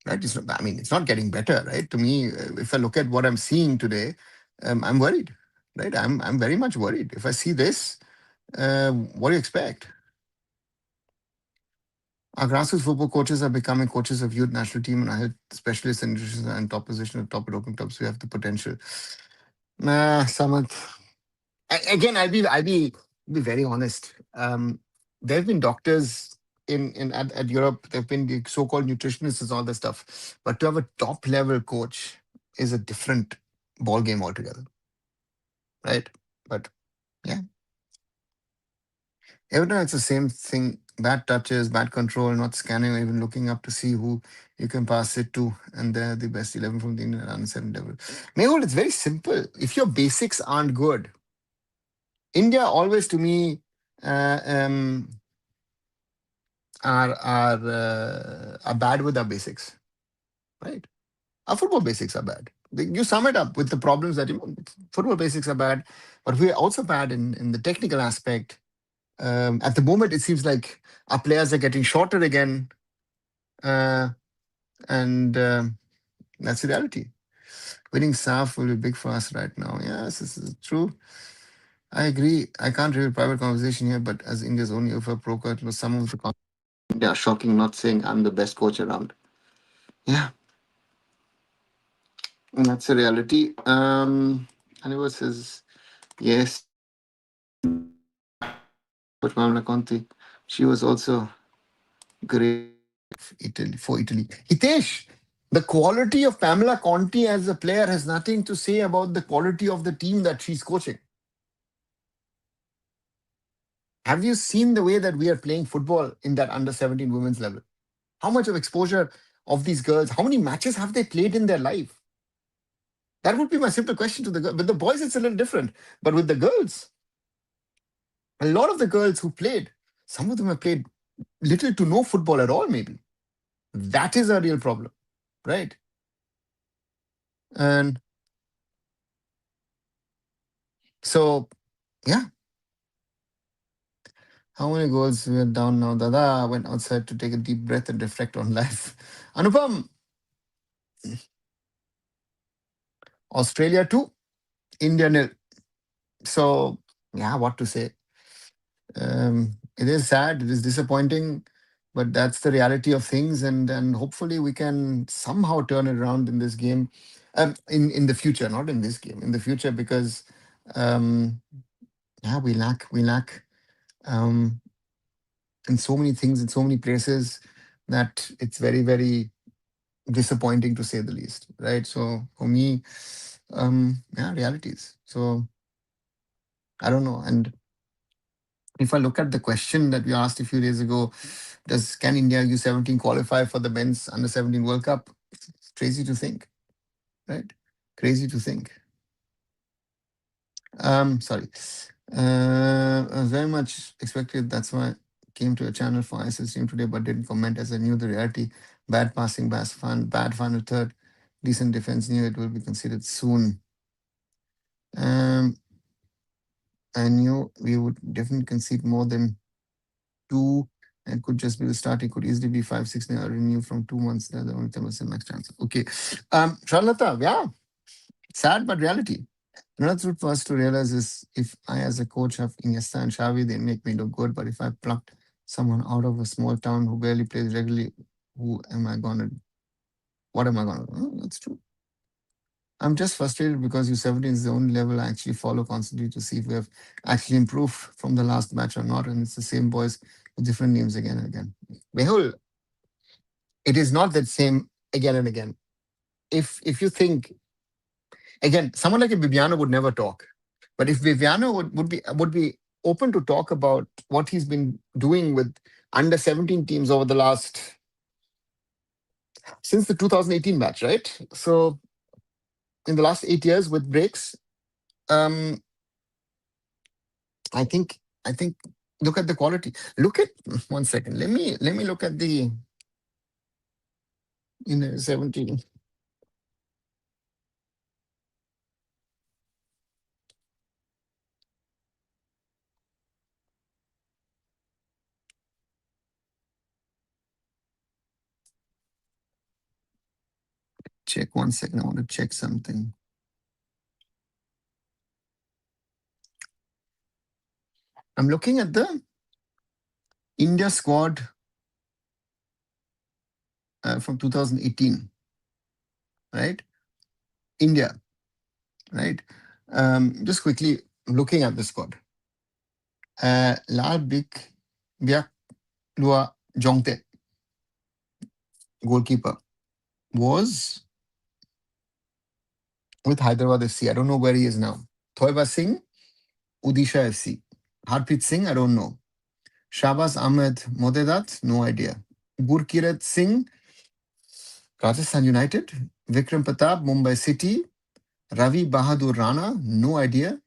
A: right? It's not, I mean, it's not getting better, right? To me, if I look at what I'm seeing today, I'm worried, right? I'm very much worried. If I see this, what do you expect? Our grassroots football coaches are becoming coaches of youth national team and I health specialists and nutrition and top position at top at open clubs. We have the potential. Nah, Samant. Again, I'll be very honest. There have been doctors at Europe. There have been the so-called nutritionists and all this stuff. But to have a top level coach is a different ball game altogether, right? But yeah, every time it's the same thing. Bad touches, bad control, not scanning or even looking up to see who you can pass it to. And they're the best 11 from the Indian under 7 level. Mehul, it's very simple. If your basics aren't good, India always to me uh, um, are bad with our basics, right? Our football basics are bad. You sum it up with the problems that football basics are bad, but we're also bad in the technical aspect. At the moment, it seems like our players are getting shorter again, uh, and that's the reality. Winning SAF will be big for us right now. Yes, this is true. I agree. I can't reveal private conversation here, but as India's only over pro coach, some of the India are shocking. Not saying I'm the best coach around. Yeah, that's a reality. Aniva says yes, but Mamla Conti, she was also great Italy for Italy. Hitesh, the quality of Pamela Conti as a player has nothing to say about the quality of the team that she's coaching. Have you seen the way that we are playing football in that under 17 women's level? How much of exposure of these girls, how many matches have they played in their life? That would be my simple question to the girls. With the boys, it's a little different. But with the girls, a lot of the girls who played, some of them have played little to no football at all, maybe. That is a real problem, right? And so, yeah, how many goals we are down now? Dada went outside to take a deep breath and reflect on life. Anupam, Australia 2, India nil. So, yeah, what to say? It is sad, it is disappointing, but that's the reality of things. And hopefully we can somehow turn it around in this game, in the future, not in this game, in the future, because um, yeah, we lack um, in so many things, in so many places that it's very, very disappointing to say the least, right? So for me, yeah, realities. So I don't know. And if I look at the question that we asked a few days ago, can India U17 qualify for the men's under 17 World Cup? It's crazy to think, right? Crazy to think. Sorry. I was very much expected. That's why I came to a channel for ISL stream today, but didn't comment as I knew the reality. Bad passing, bad final third, decent defense. Knew it will be considered soon. Um, I knew we would definitely concede more than two. It could just be the start. It could easily be 5 6 now renew from 2 months. That's the only time I max chance. Okay. Charlotta, yeah. Sad but reality. Another truth for us to realize is if I as a coach have Iniesta and Xavi, they make me look good. But if I plucked Someone out of a small town who barely plays regularly. Who am I gonna? What am I gonna? Oh, that's true. I'm just frustrated because U17 is the only level I actually follow constantly to see if we have actually improved from the last match or not, and it's the same boys with different names again and again. Mehul, it is not that same again and again. If you think again, someone like a Bibiano would never talk. But if Viviano would be open to talk about what he's been doing with under 17 teams over the last since the 2018 match, right? So in the last 8 years with breaks, um, I think look at the quality. Look at 1 second. Let me look at the 17. Check 1 second. I want to check something. I'm looking at the India squad from 2018, right? India, right? Just quickly looking at the squad. Lal Bik Byak Lua Jongte, goalkeeper, was with Hyderabad FC. I don't know where he is now. Thoiba Singh, Odisha FC. Harpreet Singh, I don't know. Shabaz Ahmed Modedat, no idea. Gurkirat Singh, Rajasthan United. Vikram Pratap, Mumbai City. Ravi Bahadur Rana, no idea.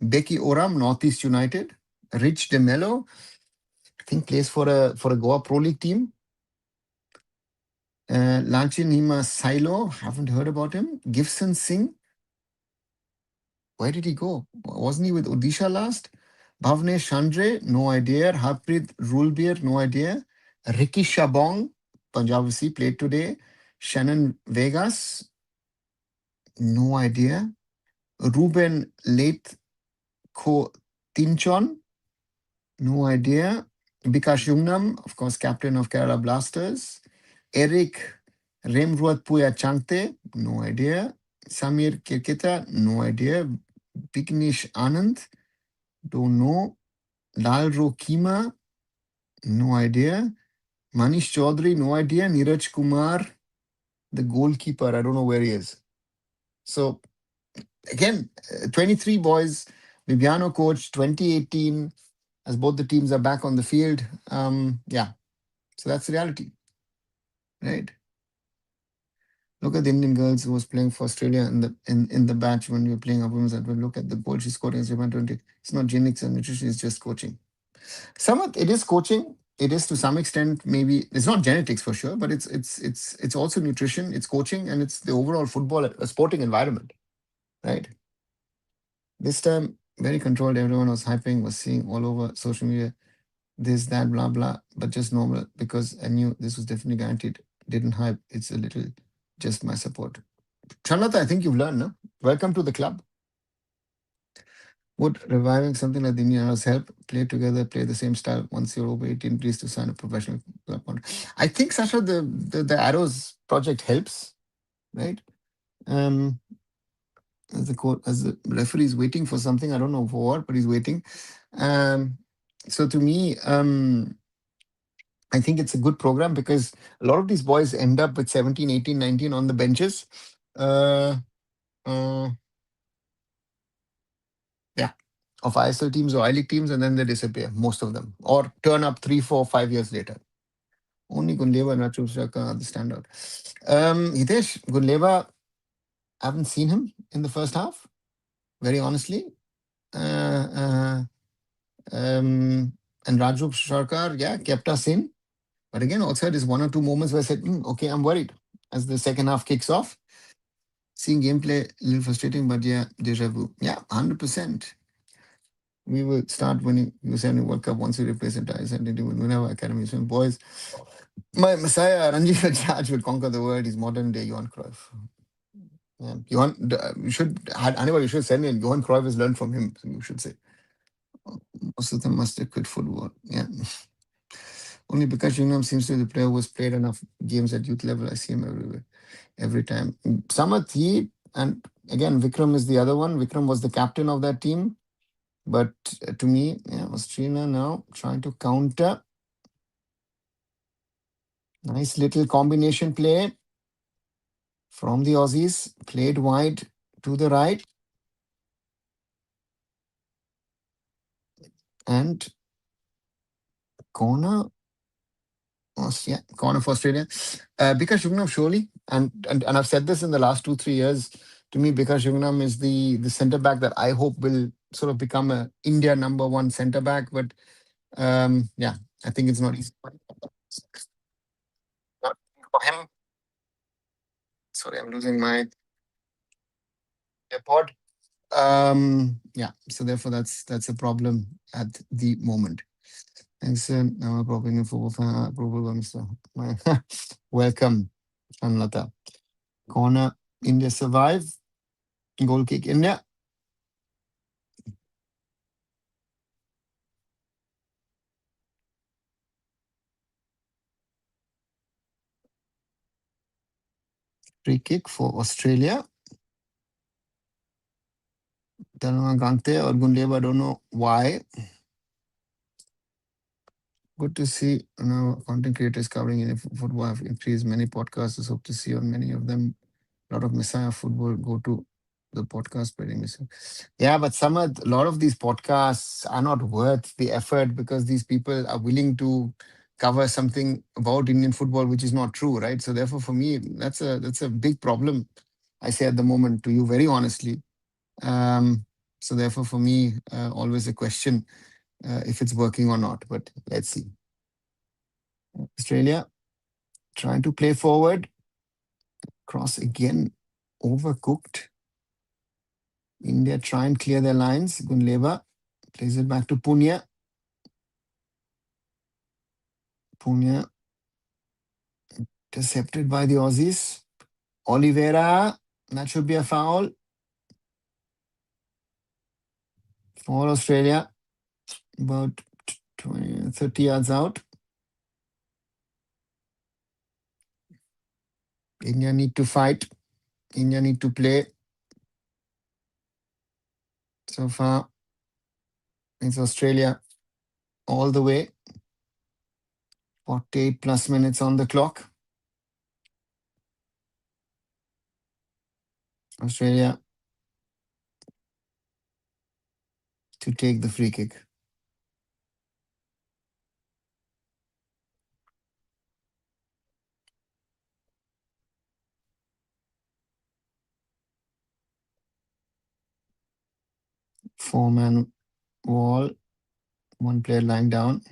A: Becky Oram, Northeast United. Rich De Mello, I think plays for a Goa Pro League team. Lanchin Nima Silo, haven't heard about him. Gibson Singh, where did he go? Wasn't he with Odisha last? Bhavnesh Chandre, no idea. Harpreet Rulbir, no idea. Ricky Shabong, Punjab FC, played today. Shannon Vegas, no idea. Ruben Late Ko Tinchon, no idea. Bikash Jungnam, of course, captain of Kerala Blasters. Eric Remruat Puya Changte, no idea. Samir Kirkita, no idea. Bignish Anand, don't know. Lalro Kima, no idea. Manish Chaudhary, no idea. Neeraj Kumar, the goalkeeper, I don't know where he is. So again, 23 boys, Viviano coach, 2018, as both the teams are back on the field. Yeah, so that's the reality, right? Look at the Indian girls who was playing for Australia in the batch when we were playing our women's advert. Look at the goal she scored against Japan 20. It's not genetics and nutrition, it's just coaching. Somewhat it is coaching. It is to some extent, maybe it's not genetics for sure, but it's also nutrition, it's coaching, and it's the overall football sporting environment, right? This time, very controlled. Everyone was hyping, was seeing all over social media, this, that, blah, blah, but just normal because I knew this was definitely guaranteed. Didn't hype. It's a little just my support. Charlotte, I think you've learned, no? Welcome to the club. Would reviving something like the Indian Hours help? Play together, play the same style once you're over 18, please to sign a professional club contract. I think, Sasha, the Arrows project helps, right? As the referee is waiting for something, I don't know for what, but he's waiting. So to me, I think it's a good program because a lot of these boys end up with 17, 18, 19 on the benches. Uh, uh, yeah, of ISL teams or I-League teams, and then they disappear, most of them, or turn up 3, 4, 5 years later. Only Gunleva and Rachul Shaka are the standout. Hitesh, Gunleva, I haven't seen him in the first half, very honestly. And Raju Sarkar, yeah, kept us in. But again, also there's one or two moments where I said, okay, I'm worried as the second half kicks off. Seeing gameplay, a little frustrating, but yeah, deja vu. Yeah, 100%. We will start winning U17 World Cup once we replace entire 17 with whenever academy. So boys, my Messiah, Ranjit Rajaj will conquer the world. He's modern day Johan Cruyff. Yeah, you should, anybody should send in. Johan Cruyff has learned from him, so you should say. Most of them must have quit football. Yeah. Only because Jungnam seems to be the player who has played enough games at youth level. I see him everywhere, every time. Samath, he, and again, Vikram is the other one. Vikram was the captain of that team. But to me, yeah, Australia now trying to counter. Nice little combination play from the Aussies. Played wide to the right. And corner. Yeah, corner for Australia. Because Jungnam surely, and I've said this in the last 2 3 years, to me, because Jungnam is the centre back that I hope will sort of become a India number one centre back. But yeah, I think it's not easy. Not for him. Sorry, I'm losing my AirPod. Yeah, so therefore that's a problem at the moment. Thanks, probably for approval, Mr. Welcome, Anlata. Corner, India survive. Goal kick, India. Free kick for Australia. Tanwa Gante or Gundeva, don't know why. Good to see content creators covering Indian football have increased. Many podcasters hope to see on many of them. A lot of Messiah football go to the podcast spreading Messiah. Yeah, but a lot of these podcasts are not worth the effort because these people are willing to cover something about Indian football which is not true, right? So therefore, for me, that's a big problem. I say at the moment to you very honestly. So therefore, for me, always a question if it's working or not. But let's see. Australia trying to play forward. Cross again, overcooked. India try and clear their lines. Gunleva plays it back to Punya. Punya intercepted by the Aussies. Oliveira, that should be a foul for Australia. About 20, 30 yards out. India need to fight. India need to play. So far, it's Australia all the way. 48 plus minutes on the clock. Australia to take the free kick. Four-man wall. One player lying down.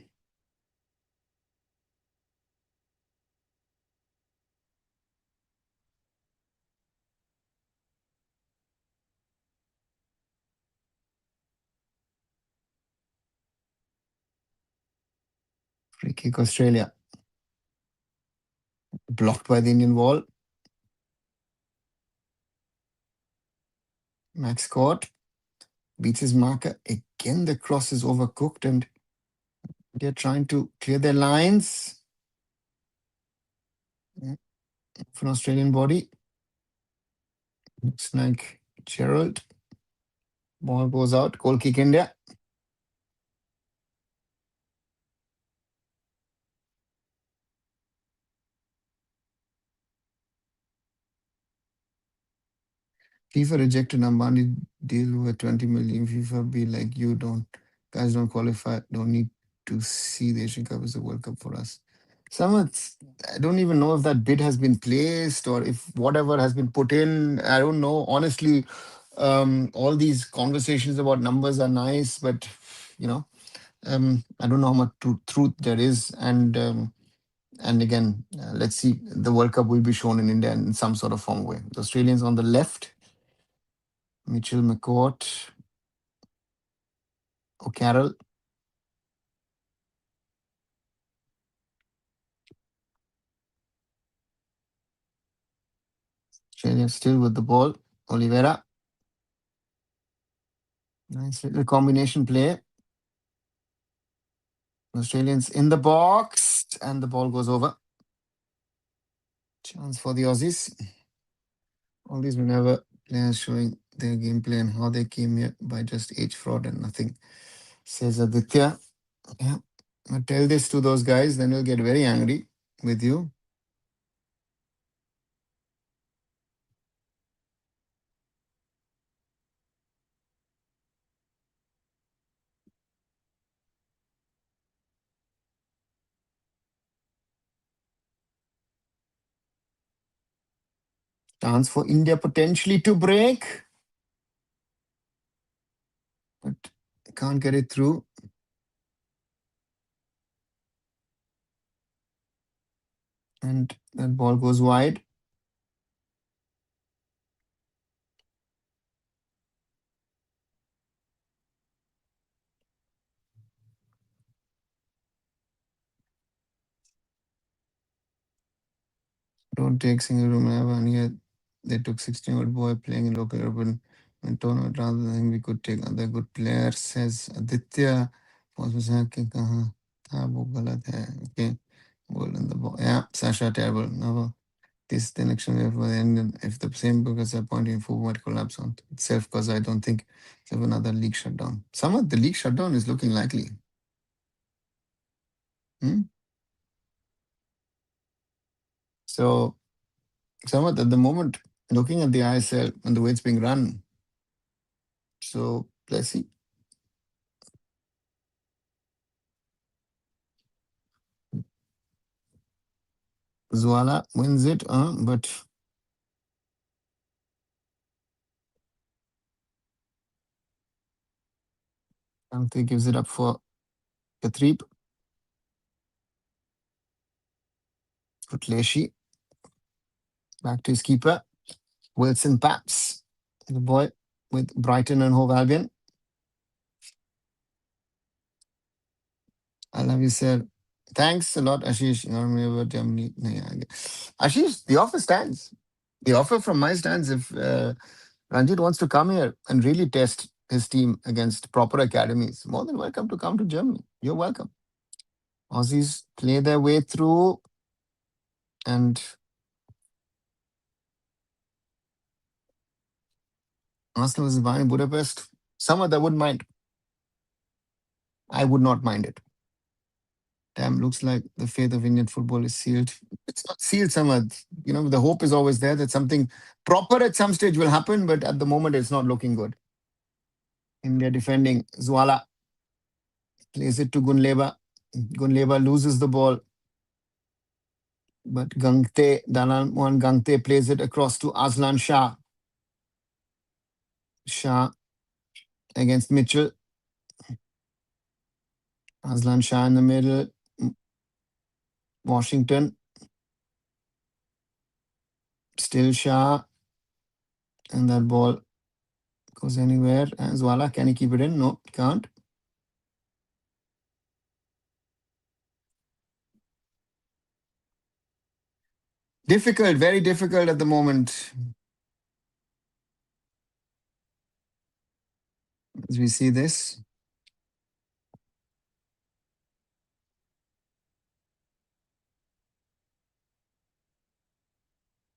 A: Free kick Australia. Blocked by the Indian wall. Max Court beats his marker. Again, the cross is overcooked and they're trying to clear their lines. For an Australian body. Looks like Gerald. Ball goes out. Goal kick India. FIFA rejected Ambani deal with 20 million. FIFA be like, you don't, guys don't qualify, don't need to see the Asian Cup as a World Cup for us. I don't even know if that bid has been placed or if whatever has been put in. I don't know. Honestly, all these conversations about numbers are nice, but I don't know how much truth there is. And again, let's see. The World Cup will be shown in India in some sort of form way. The Australians on the left. Mitchell McCourt, O'Carroll. Australia still with the ball. Oliveira. Nice little combination play. Australians in the box. And the ball goes over. Chance for the Aussies. All these whenever players showing their gameplay and how they came here by just age fraud and nothing, says Aditya. Yeah. But tell this to those guys, then they'll get very angry with you. Chance for India potentially to break, but can't get it through. And that ball goes wide. Don't take single room ever. And here they took 16-year-old boy playing in local urban tournament rather than we could take other good players, says Aditya. Okay. In the ball. Yeah, Sasha, terrible. Never. This the next one for the end. If the same because are pointing forward collapse on itself, because I don't think there's another league shutdown. Some of the league shutdown is looking likely. So, Samad, at the moment, looking at the ISL and the way it's being run, so let's see. Zwala wins it, but Ante gives it up for Katrip. Kutleshi. Back to his keeper. Wilson Paps, the boy with Brighton and Hove Albion. I love you, sir. Thanks a lot, Ashish. Ashish, the offer stands. The offer from my stands, if Ranjit wants to come here and really test his team against proper academies, more than welcome to come to Germany. You're welcome. Aussies play their way through, and Arsenal is buying Budapest. Some that wouldn't mind. I would not mind it. Damn, looks like the fate of Indian football is sealed. It's not sealed, Samad. The hope is always there that something proper at some stage will happen, but at the moment it's not looking good. India defending. Zwala plays it to Gunleba. Gunleba loses the ball. But Dalalmohan Gangte plays it across to Aslan Shah. Shah against Mitchell. Aslan Shah in the middle. Washington. Still Shah. And that ball goes anywhere. And Zwala, can he keep it in? No, can't. Difficult, very difficult at the moment. As we see this.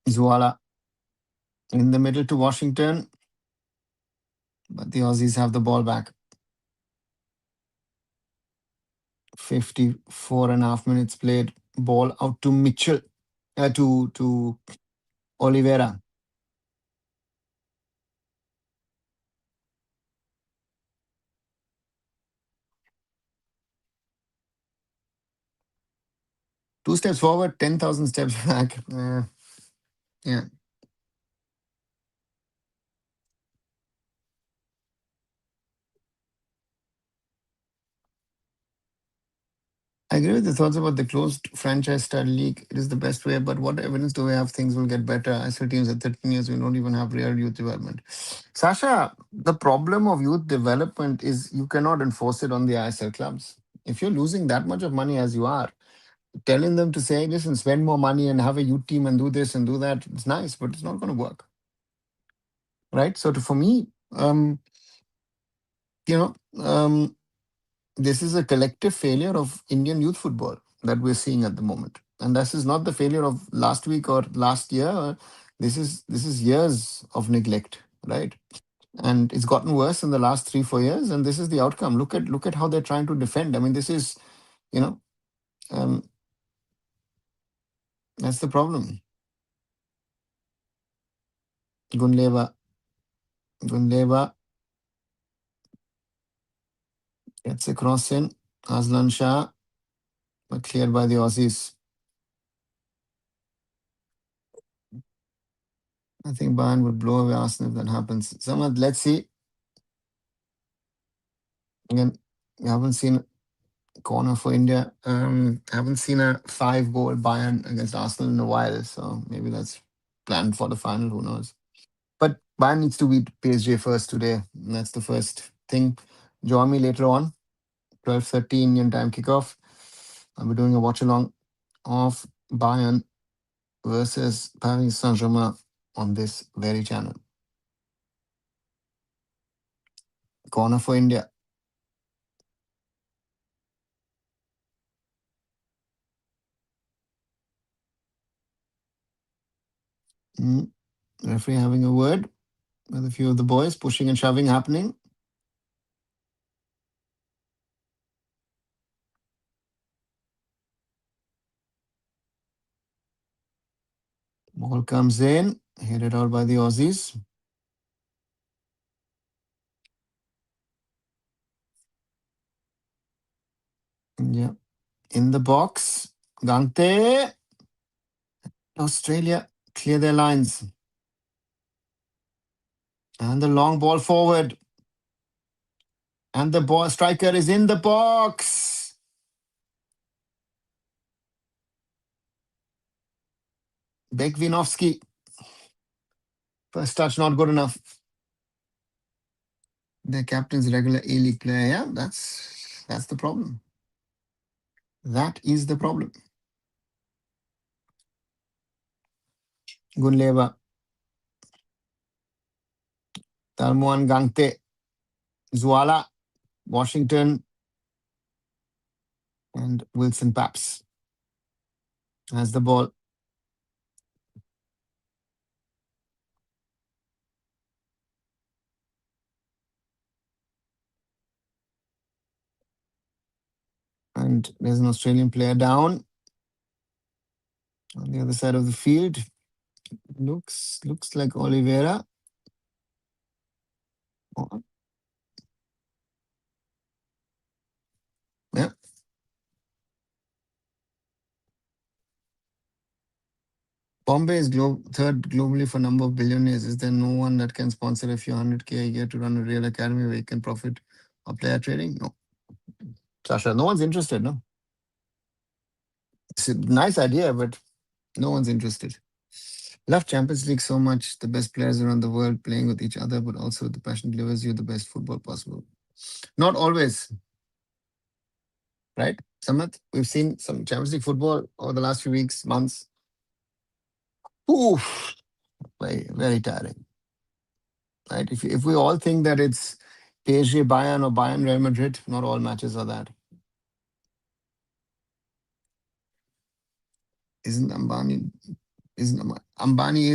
A: Zwala in the middle to Washington. But the Aussies have the ball back. 54.5 minutes played. Ball out to Mitchell. To Oliveira. Two steps forward, 10,000 steps back. Yeah. I agree with the thoughts about the closed franchise style league. It is the best way, but what evidence do we have things will get better? ISL teams at 13 years, we don't even have real youth development. Sasha, the problem of youth development is you cannot enforce it on the ISL clubs. If you're losing that much of money as you are, telling them to say, listen, spend more money and have a youth team and do this and do that, it's nice, but it's not going to work. Right? So for me, you know, this is a collective failure of Indian youth football. that we're seeing at the moment. And this is not the failure of last week or last year. This is years of neglect, right? And it's gotten worse in the last 3 4 years, and this is the outcome. Look at how they're trying to defend. I mean, this is, you know, um, that's the problem. Gunleva, Gunleva gets a cross in. Aslan Shah, but cleared by the Aussies. I think Bayern would blow away Arsenal if that happens. Samad, let's see. Again, we haven't seen corner for India. Haven't seen a 5-goal Bayern against Arsenal in a while, so maybe that's planned for the final. Who knows? But Bayern needs to beat PSG first today. That's the first thing. Join me later on, 12:30 Indian time kickoff. I'll be doing a watch along of Bayern versus Paris Saint-Germain on this very channel. Corner for India. Referee having a word with a few of the boys, pushing and shoving happening. Ball comes in, headed out by the Aussies. Yeah, in the box. Gante. Australia clear their lines. And the long ball forward. And the ball striker is in the box. Bekvinovsky. First touch not good enough. The captain's regular A-League player. Yeah, that's the problem. That is the problem. Gunleva. Talmuan Gangte. Zuala. Washington. And Wilson Paps has the ball. And there's an Australian player down on the other side of the field. Looks like Oliveira. Oh, yeah. Bombay is third globally for number of billionaires. Is there no one that can sponsor a few 100K a year to run a real academy where you can profit of player trading? No. Sasha, no one's interested, no? It's a nice idea, but no one's interested. Love Champions League so much. The best players around the world playing with each other, but also the passion delivers you the best football possible. Not always, right? Samat, we've seen some Champions League football over the last few weeks, months. Oof, very, very tiring, right? If we all think that it's PSG Bayern or Bayern Real Madrid, not all matches are that. Isn't Ambani? Isn't Ambani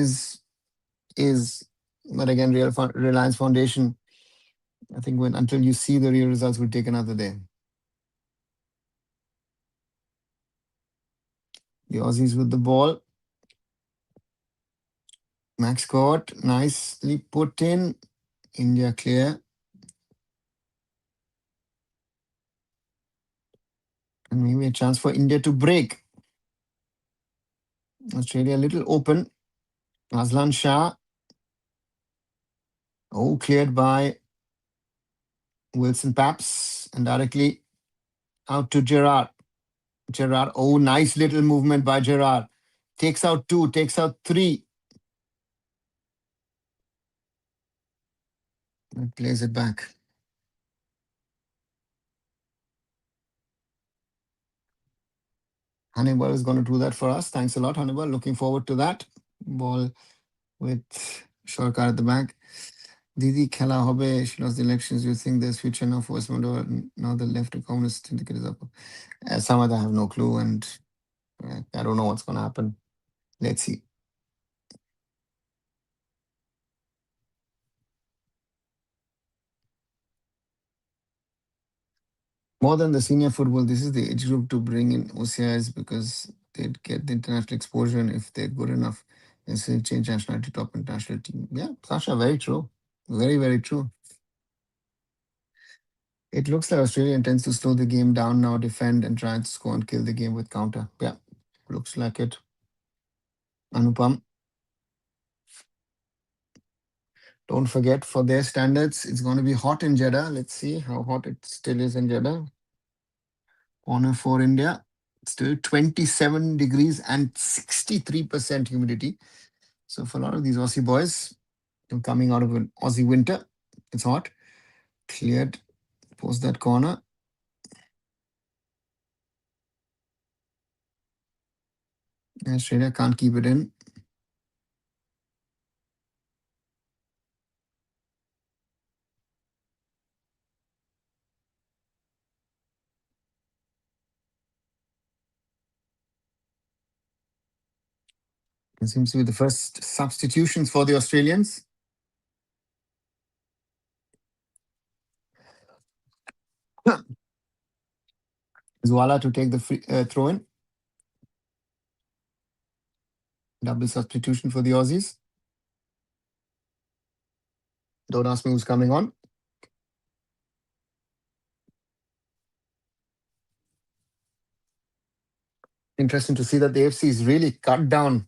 A: is, but again, Reliance Foundation. I think until you see the real results, will take another day. The Aussies with the ball. Max Court, nicely put in. India clear. And maybe a chance for India to break. Australia a little open. Aslan Shah. Oh, cleared by Wilson Paps and directly out to Gerard. Gerard, oh, nice little movement by Gerard. Takes out 2, takes out 3. And plays it back. Hannibal is going to do that for us. Thanks a lot, Hannibal. Looking forward to that. Ball with Shorkar at the back. Didi Khela Hobe, she lost the elections. You think there's future now for West Moldova? Now the left communist syndicate is up. Samad, I have no clue, and I don't know what's going to happen. Let's see. More than the senior football, this is the age group to bring in OCIs because they'd get the international exposure, and if they're good enough, they still change nationality top international team. Yeah, Sasha, very true. Very, very true. It looks like Australia intends to slow the game down now, defend, and try and score and kill the game with counter. Yeah, looks like it. Anupam, don't forget, for their standards, it's going to be hot in Jeddah. Let's see how hot it still is in Jeddah. Corner for India, still 27 degrees and 63% humidity. So for a lot of these Aussie boys, coming out of an Aussie winter, it's hot. Cleared, post that corner. Australia can't keep it in. It seems to be the first substitutions for the Australians. Zwala to take the free, throw in. Double substitution for the Aussies. Don't ask me who's coming on. Interesting to see that the AFC is really cut down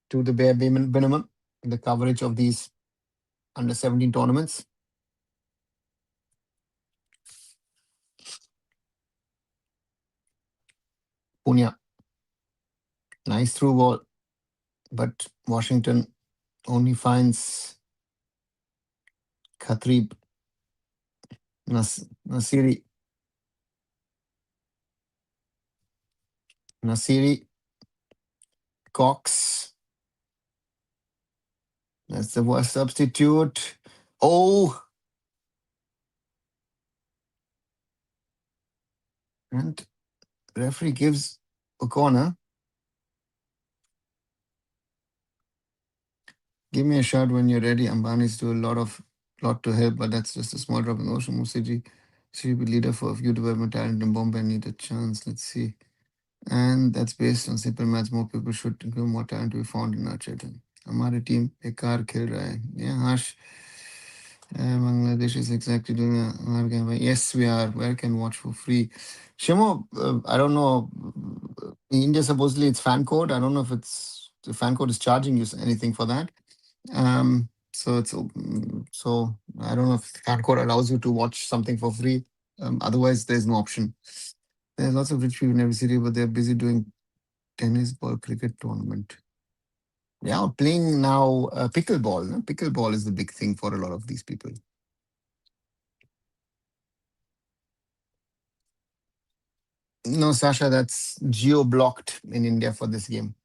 A: to the bare minimum in the coverage of these under 17 tournaments. Punya. Nice through ball. But Washington only finds Khatrib. Nasiri. Nasiri. Cox. That's the worst substitute. Oh! And referee gives a corner. Give me a shot when you're ready. Ambani's do a lot to help, but that's just a small drop in the ocean. Musiji should be leader for a few development talent in Bombay need a chance. Let's see. And that's based on simple maths. More people should include more talent to be found in our children. हमारी team बेकार खेल रहा है. Yeah, Harsh. Bangladesh is exactly doing our game. Yes, we are. Where can watch for free? Shimo, I don't know. In India, supposedly it's fan code. I don't know if it's the fan code is charging you anything for that. So it's so I don't know if fan code allows you to watch something for free. Otherwise, there's no option. There's lots of rich people in every city, but they're busy doing tennis ball cricket tournament. Yeah, playing now pickleball. No? Pickleball is the big thing for a lot of these people. No, Sasha, that's geo-blocked in India for this game.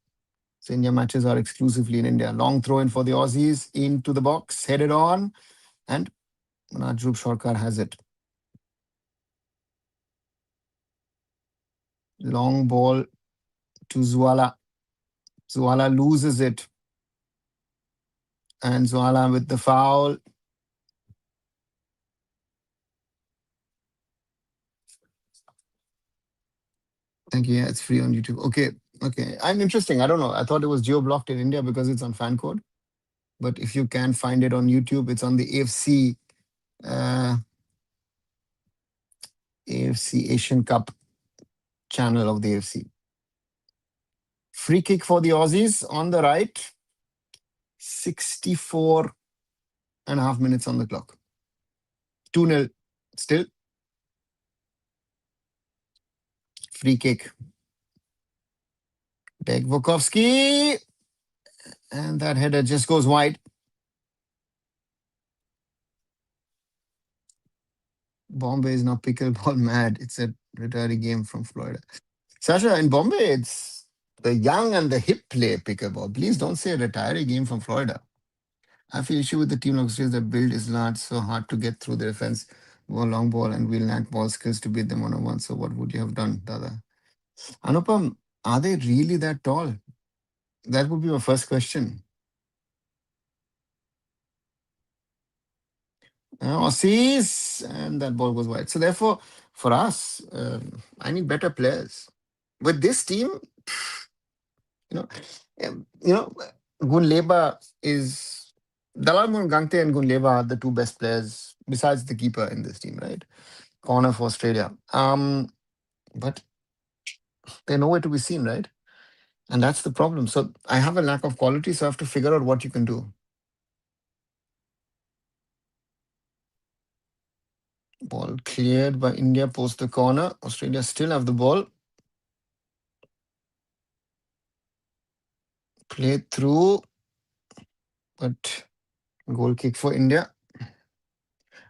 A: So India matches are exclusively in India. Long throw in for the Aussies into the box, headed on, and Najroob Shorkar has it. Long ball to Zwala. Zwala loses it. And Zwala with the foul. Thank you. Yeah, it's free on YouTube. Okay. Okay. I'm interesting. I don't know. I thought it was geo-blocked in India because it's on fan code. But if you can find it on YouTube, it's on the AFC Asian Cup channel of the AFC. Free kick for the Aussies on the right. 64 and a half minutes on the clock. 2-0 still. Free kick. Begvokovsky. And that header just goes wide. Bombay is now pickleball mad. It's a retiree game from Florida. Sasha, in Bombay, it's the young and the hip play pickleball. Please don't say a retiree game from Florida. I feel issue with the team like Australia. The build is large, so hard to get through the defense. Go long ball, and we lack ball skills to beat them 1-on-1. So what would you have done, Dada? Anupam, are they really that tall? That would be my first question. Aussies, and that ball goes wide. So therefore, for us, I need better players. With this team, you know, Gunleba is Dalalmun Gangte and Gunleba are the two best players besides the keeper in this team, right? Corner for Australia. But they're nowhere to be seen, right? And that's the problem. So I have a lack of quality, so I have to figure out what you can do. Ball cleared by India post the corner. Australia still have the ball. Played through, but goal kick for India.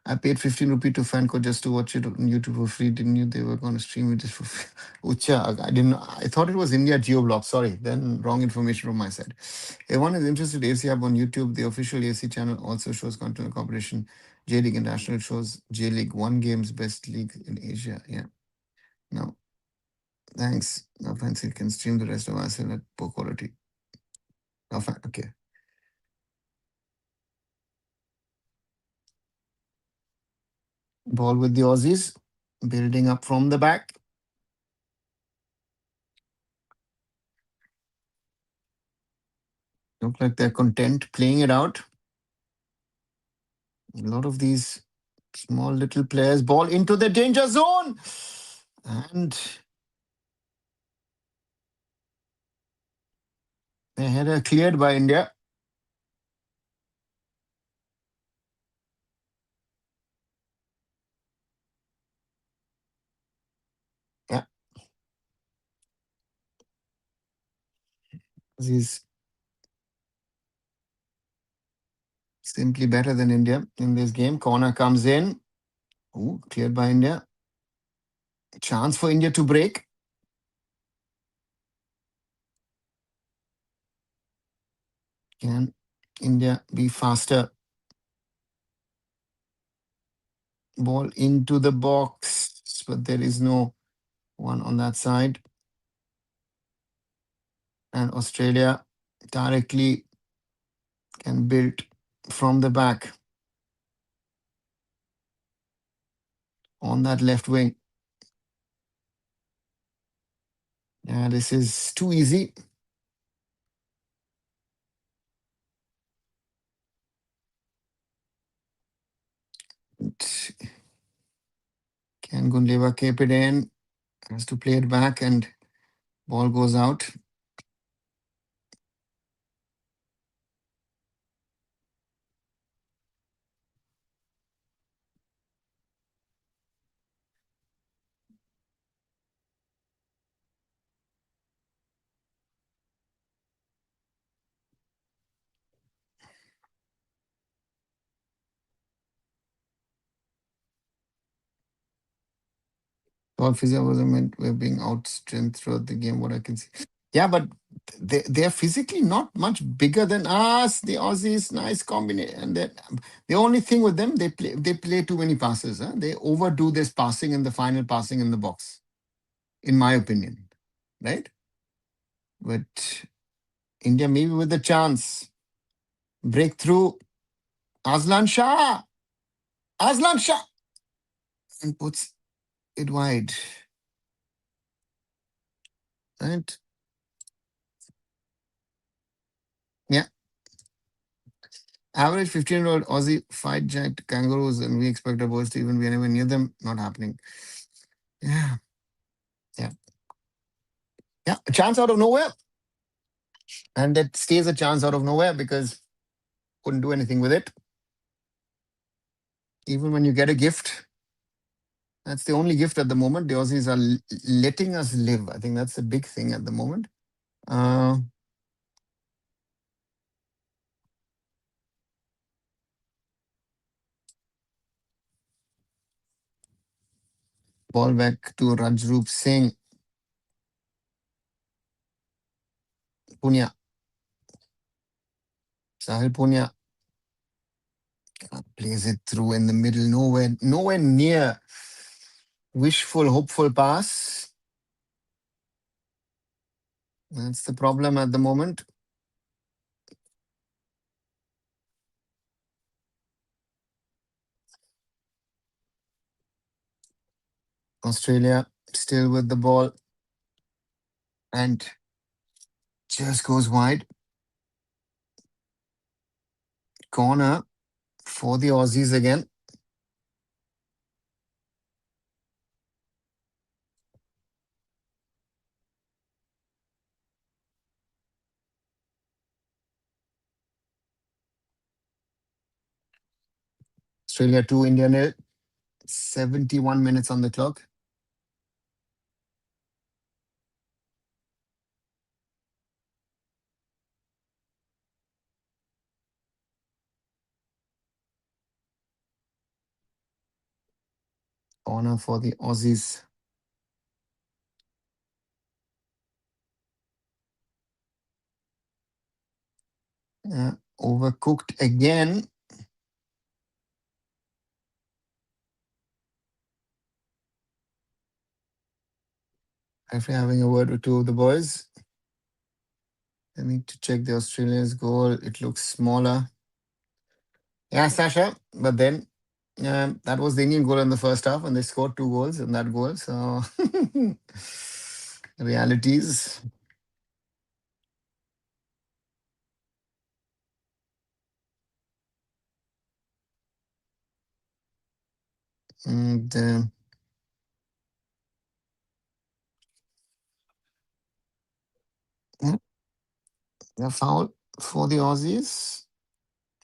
A: I paid 15 rupee to Fanco just to watch it on YouTube for free. Didn't you? They were going to stream it just for free. Ucha, I didn't. I thought it was India Geo Block. Sorry, then wrong information from my side. If one is interested, AFC Hub on YouTube, the official AFC channel also shows content and competition. J League International shows J League One games, best league in Asia. Yeah. No, thanks. No fancy. You can stream the rest of us at poor quality. No, okay. Ball with the Aussies, building up from the back. Look like they're content playing it out. A lot of these small little players, ball into the danger zone. And the header cleared by India. Yeah. He's simply better than India in this game. Corner comes in. Ooh, cleared by India. Chance for India to break. Can India be faster? Ball into the box, but there is no one on that side. And Australia directly can build from the back on that left wing. Yeah, this is too easy. Can Gunleva keep it in? Has to play it back and ball goes out. All physio was meant we're being outstrengthed throughout the game, what I can see. Yeah, but they're physically not much bigger than us. The Aussies, nice combination. And the only thing with them, they play too many passes. Huh? They overdo this passing in the final passing in the box, in my opinion. Right? But India maybe with a chance. Breakthrough. Aslan Shah. Aslan Shah. And puts it wide. Right? Yeah. Average 15-year-old Aussie fight giant kangaroos, and we expect our boys to even be anywhere near them. Not happening. Yeah. Yeah. Yeah. A chance out of nowhere. And that stays a chance out of nowhere because couldn't do anything with it. Even when you get a gift, that's the only gift at the moment. The Aussies are letting us live. I think that's the big thing at the moment. Ball back to Rajroop Singh. Punya. Sahil Punya. Plays it through in the middle, nowhere near wishful, hopeful pass. That's the problem at the moment. Australia still with the ball and just goes wide. Corner for the Aussies again. Australia 2, India 0. 71 minutes on the clock. Corner for the Aussies. Overcooked again. After having a word with two of the boys. I need to check the Australians' goal. It looks smaller. Yeah, Sasha. But then that was the Indian goal in the first half, and they scored 2 goals in that goal. So realities. And a foul for the Aussies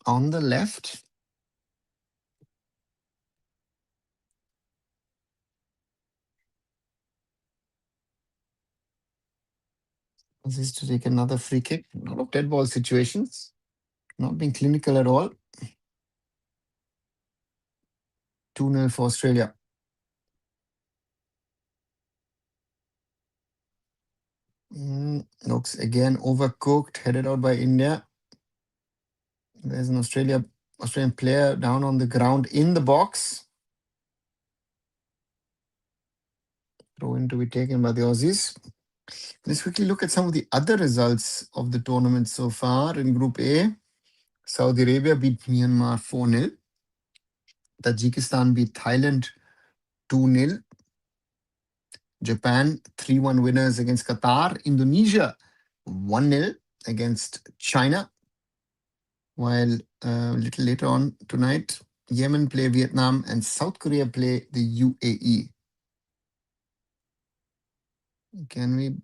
A: on the left. Aussies to take another free kick. A lot of dead ball situations. Not being clinical at all. 2-0 for Australia. Looks again overcooked, headed out by India. There's an Australian player down on the ground in the box. Throw in to be taken by the Aussies. Let's quickly look at some of the other results of the tournament so far. In Group A, Saudi Arabia beat Myanmar 4-0. Tajikistan beat Thailand 2-0. Japan 3-1 winners against Qatar. Indonesia 1-0 against China. While a little later on tonight, Yemen play Vietnam and South Korea play the UAE. Can we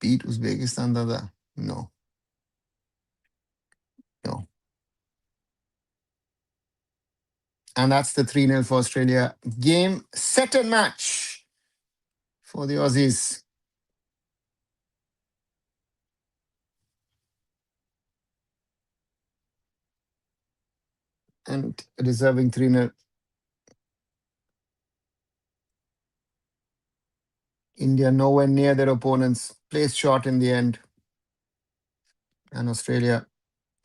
A: beat Uzbekistan, Dada? No. No. And that's the 3-0 for Australia. Game, set and match for the Aussies. And deserving 3-0. India nowhere near their opponents. Plays short in the end. And Australia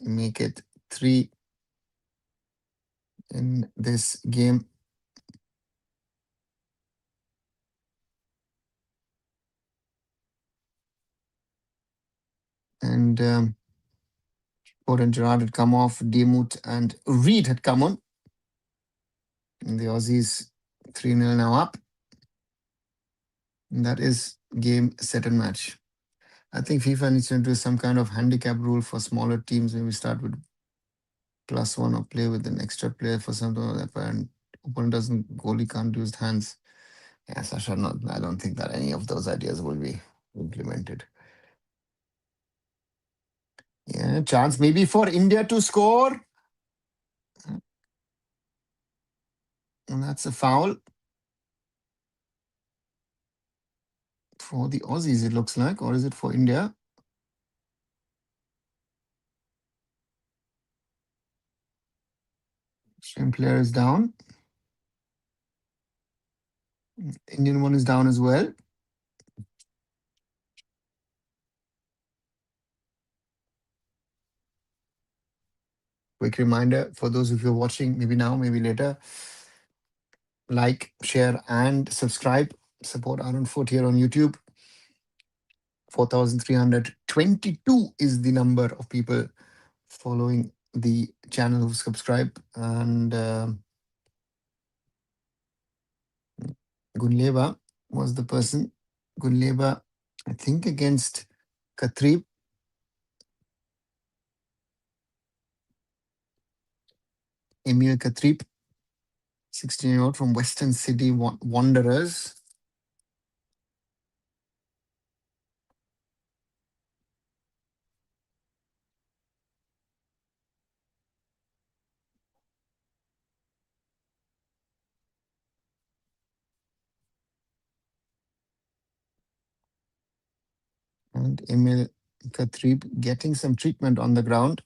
A: make it 3 in this game. And Ford and Gerard had come off. Demut and Reed had come on. And the Aussies 3-0 now up. And that is game, set and match. I think FIFA needs to introduce some kind of handicap rule for smaller teams. Maybe start with +1 or play with an extra player for something like that. And opponent goalie can't use hands. Yeah, Sasha, I don't think that any of those ideas will be implemented. Yeah, chance maybe for India to score. And that's a foul for the Aussies, it looks like. Or is it for India? Australian player is down. Indian one is down as well. Quick reminder for those of you who are watching, maybe now, maybe later, like, share, and subscribe. Support Arunfoot here on YouTube. 4,322 is the number of people following the channel who subscribe. And Gunleva was the person. Gunleva, I think, against Katrib. Emil Katrib, 16-year-old from Western City Wanderers. And Emil Katrib getting some treatment on the ground.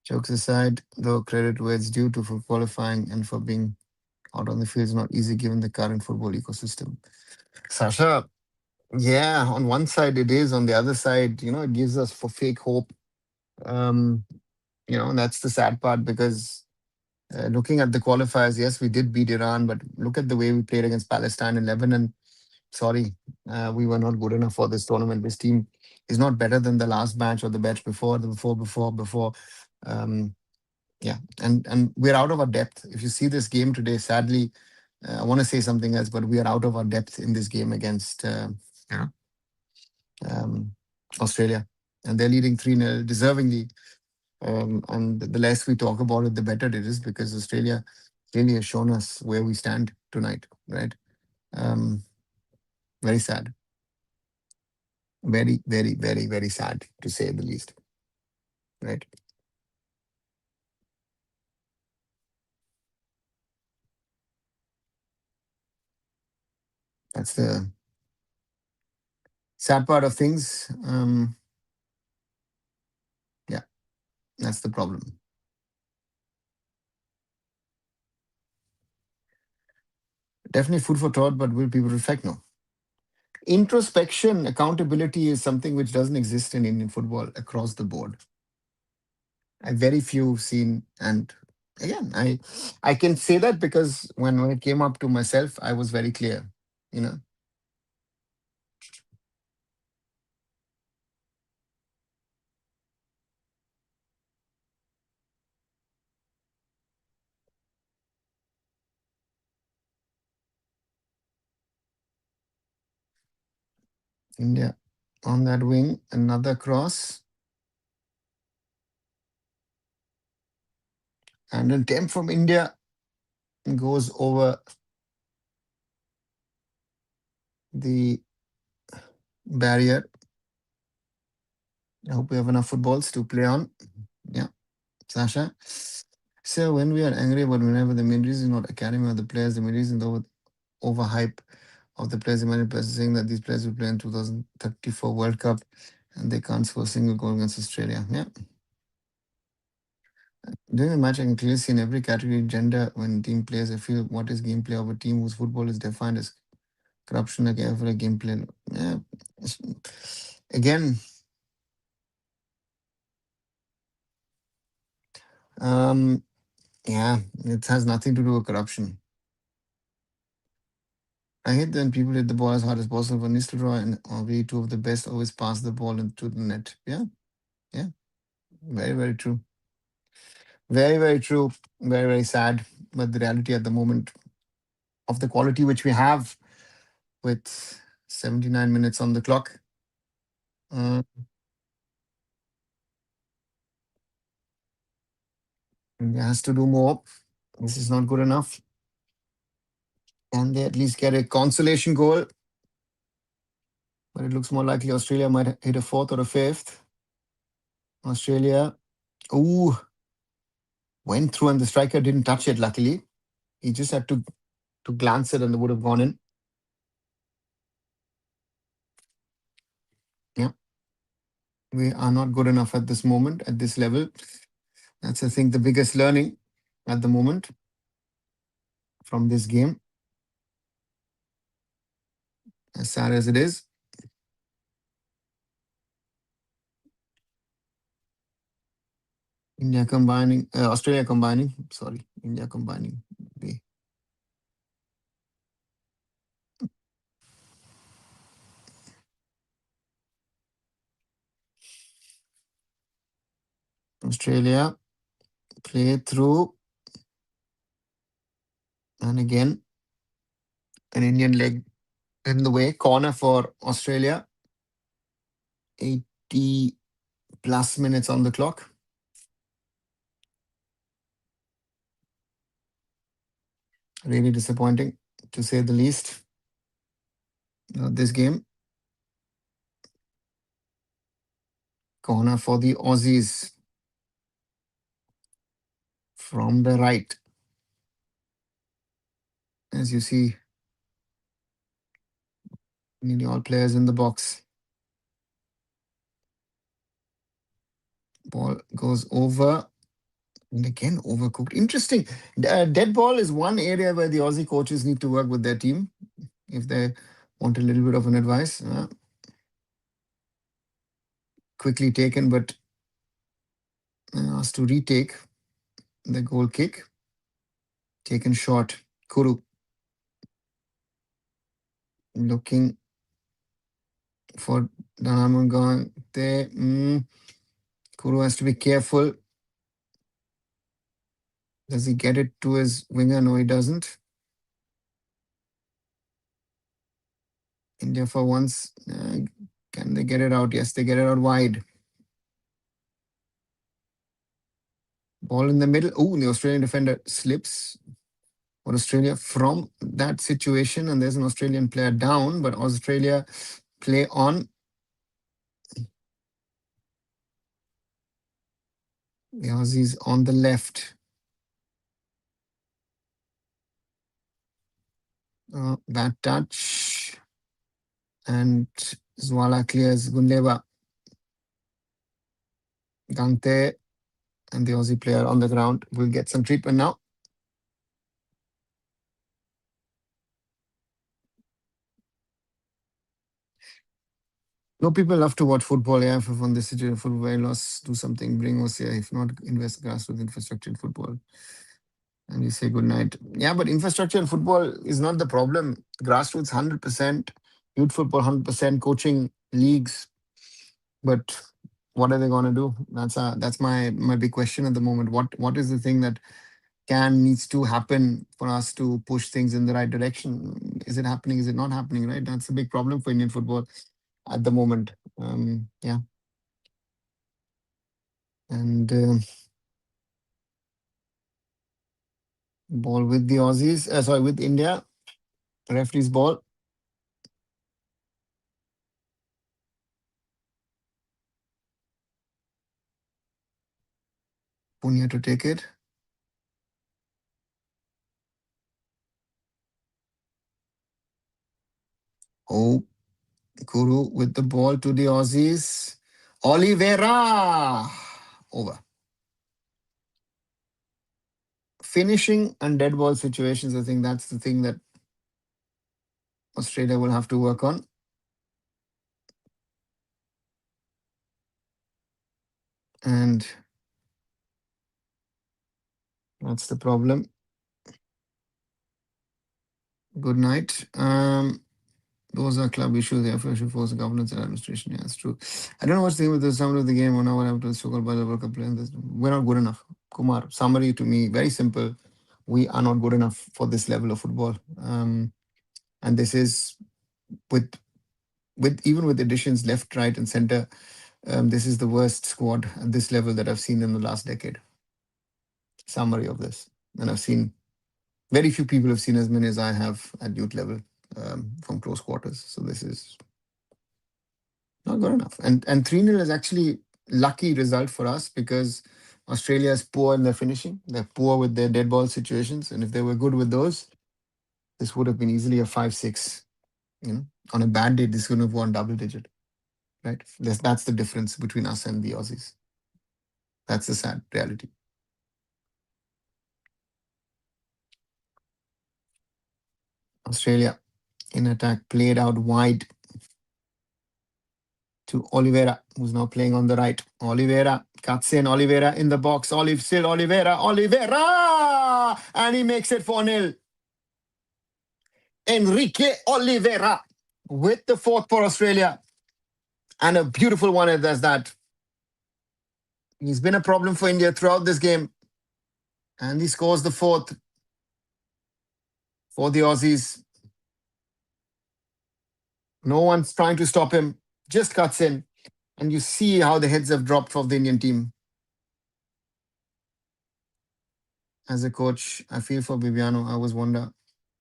A: Jokes aside, though, credit where it's due to for qualifying and for being out on the field is not easy given the current football ecosystem. Sasha, yeah, on one side it is, on the other side, it gives us for fake hope. Um, and that's the sad part because looking at the qualifiers, yes, we did beat Iran, but look at the way we played against Palestine and Lebanon. Sorry, we were not good enough for this tournament. This team is not better than the last batch or the batch before, the before. Um, yeah, and we're out of our depth. If you see this game today, sadly, I want to say something else, but we are out of our depth in this game against yeah, um, Australia, and they're leading 3-0 deservingly. And the less we talk about it, the better it is because Australia really has shown us where we stand tonight, right? Um, very sad. Very, very, very, very sad to say the least, right? That's the sad part of things. Yeah, that's the problem. Definitely food for thought, but will people reflect? No. Introspection, accountability is something which doesn't exist in Indian football across the board. I very few seen, and again, I can say that because when it came up to myself, I was very clear. You know, India on that wing, another cross, and an attempt from India goes over the barrier. I hope we have enough footballs to play on. Yeah, Sasha. So when we are angry about whenever the main reason is not academy or the players, the main reason is the overhype of the players. The many players saying that these players will play in 2034 World Cup and they can't score a single goal against Australia. Yeah. During the match, I can clearly see in every category gender when team plays. I feel what is gameplay of a team whose football is defined as corruption like every gameplay. Yeah. Again, um, yeah, it has nothing to do with corruption. I hate when people hit the ball as hard as possible. When Nistelrooy and we two of the best always pass the ball into the net. Yeah, yeah, very, very true. Very, very true. Very, very sad. But the reality at the moment of the quality which we have with 79 minutes on the clock, uh, India has to do more. This is not good enough. Can they at least get a consolation goal? But it looks more likely Australia might hit a fourth or a fifth. Australia, ooh, went through and the striker didn't touch it, luckily. He just had to glance it and it would have gone in. Yeah. We are not good enough at this moment, at this level. That's, I think, the biggest learning at the moment from this game, as sad as it is. India combining, Australia combining. Sorry, India combining. The Australia play through, and again an Indian leg in the way. Corner for Australia. 80 plus minutes on the clock. Really disappointing, to say the least. This game. Corner for the Aussies from the right. As you see, nearly all players in the box. Ball goes over, and again overcooked. Interesting. Dead ball is one area where the Aussie coaches need to work with their team if they want a little bit of an advice. Quickly taken, but asked to retake the goal kick. Taken short. Kuru looking for Dhanamon going there. Kuru has to be careful. Does he get it to his winger? No, he doesn't. India for once. Can they get it out? Yes, they get it out wide. Ball in the middle. Oh, the Australian defender slips for Australia from that situation. And there's an Australian player down, but Australia play on. The Aussies on the left. Bad touch. And Zwala clears Gunleva. Gante and the Aussie player on the ground will get some treatment now. No, people love to watch football. Yeah, if on this situation, football loss, do something, bring us here. If not, invest grassroots infrastructure in football. And you say good night. Yeah, but infrastructure in football is not the problem. Grassroots 100%, youth football 100%, coaching leagues. But what are they going to do? That's my big question at the moment. What is the thing that needs to happen for us to push things in the right direction? Is it happening? Is it not happening? Right? That's a big problem for Indian football at the moment. Yeah. And ball with the Aussies. Sorry, with India. Referee's ball. Punya to take it. Oh, Kuru with the ball to the Aussies. Oliveira. Over. Finishing and dead ball situations, I think that's the thing that Australia will have to work on. And that's the problem. Good night. Those are club issues. The FA should force the governance and administration. Yeah, that's true. I don't know what's the thing with the sound of the game or now what happened to the so-called World Cup players. We're not good enough. Kumar, summary to me, very simple. We are not good enough for this level of football. And this is with even with additions left, right, and center. This is the worst squad at this level that I've seen in the last decade. Summary of this, and I've seen very few people have seen as many as I have at youth level from close quarters. So this is not good enough. And 3-0 is actually lucky result for us because Australia is poor in their finishing. They're poor with their dead ball situations, and if they were good with those, this would have been easily a 5-6. On a bad day, this could have won double digit. Right? That's the difference between us and the Aussies. That's the sad reality. Australia in attack played out wide to Oliveira, who's now playing on the right. Oliveira cuts in. Oliveira in the box. Still Oliveira. Oliveira! And he makes it 4-0. Enrique Oliveira with the fourth for Australia. And a beautiful one as that. He's been a problem for India throughout this game. And he scores the fourth for the Aussies. No one's trying to stop him. Just cuts in. And you see how the heads have dropped for the Indian team. As a coach, I feel for Viviano. I always wonder,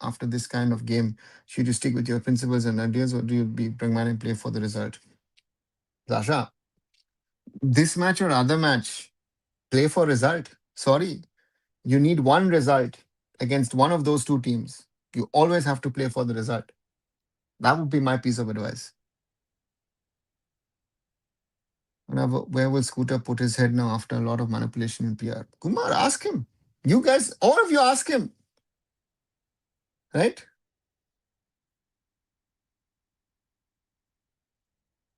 A: after this kind of game, should you stick with your principles and ideas or do you be pragmatic and play for the result? Sasha, this match or other match, play for result. Sorry, you need one result against one of those two teams. You always have to play for the result. That would be my piece of advice. Where will Scooter put his head now after a lot of manipulation in PR? Kumar, ask him. You guys, all of you ask him. Right?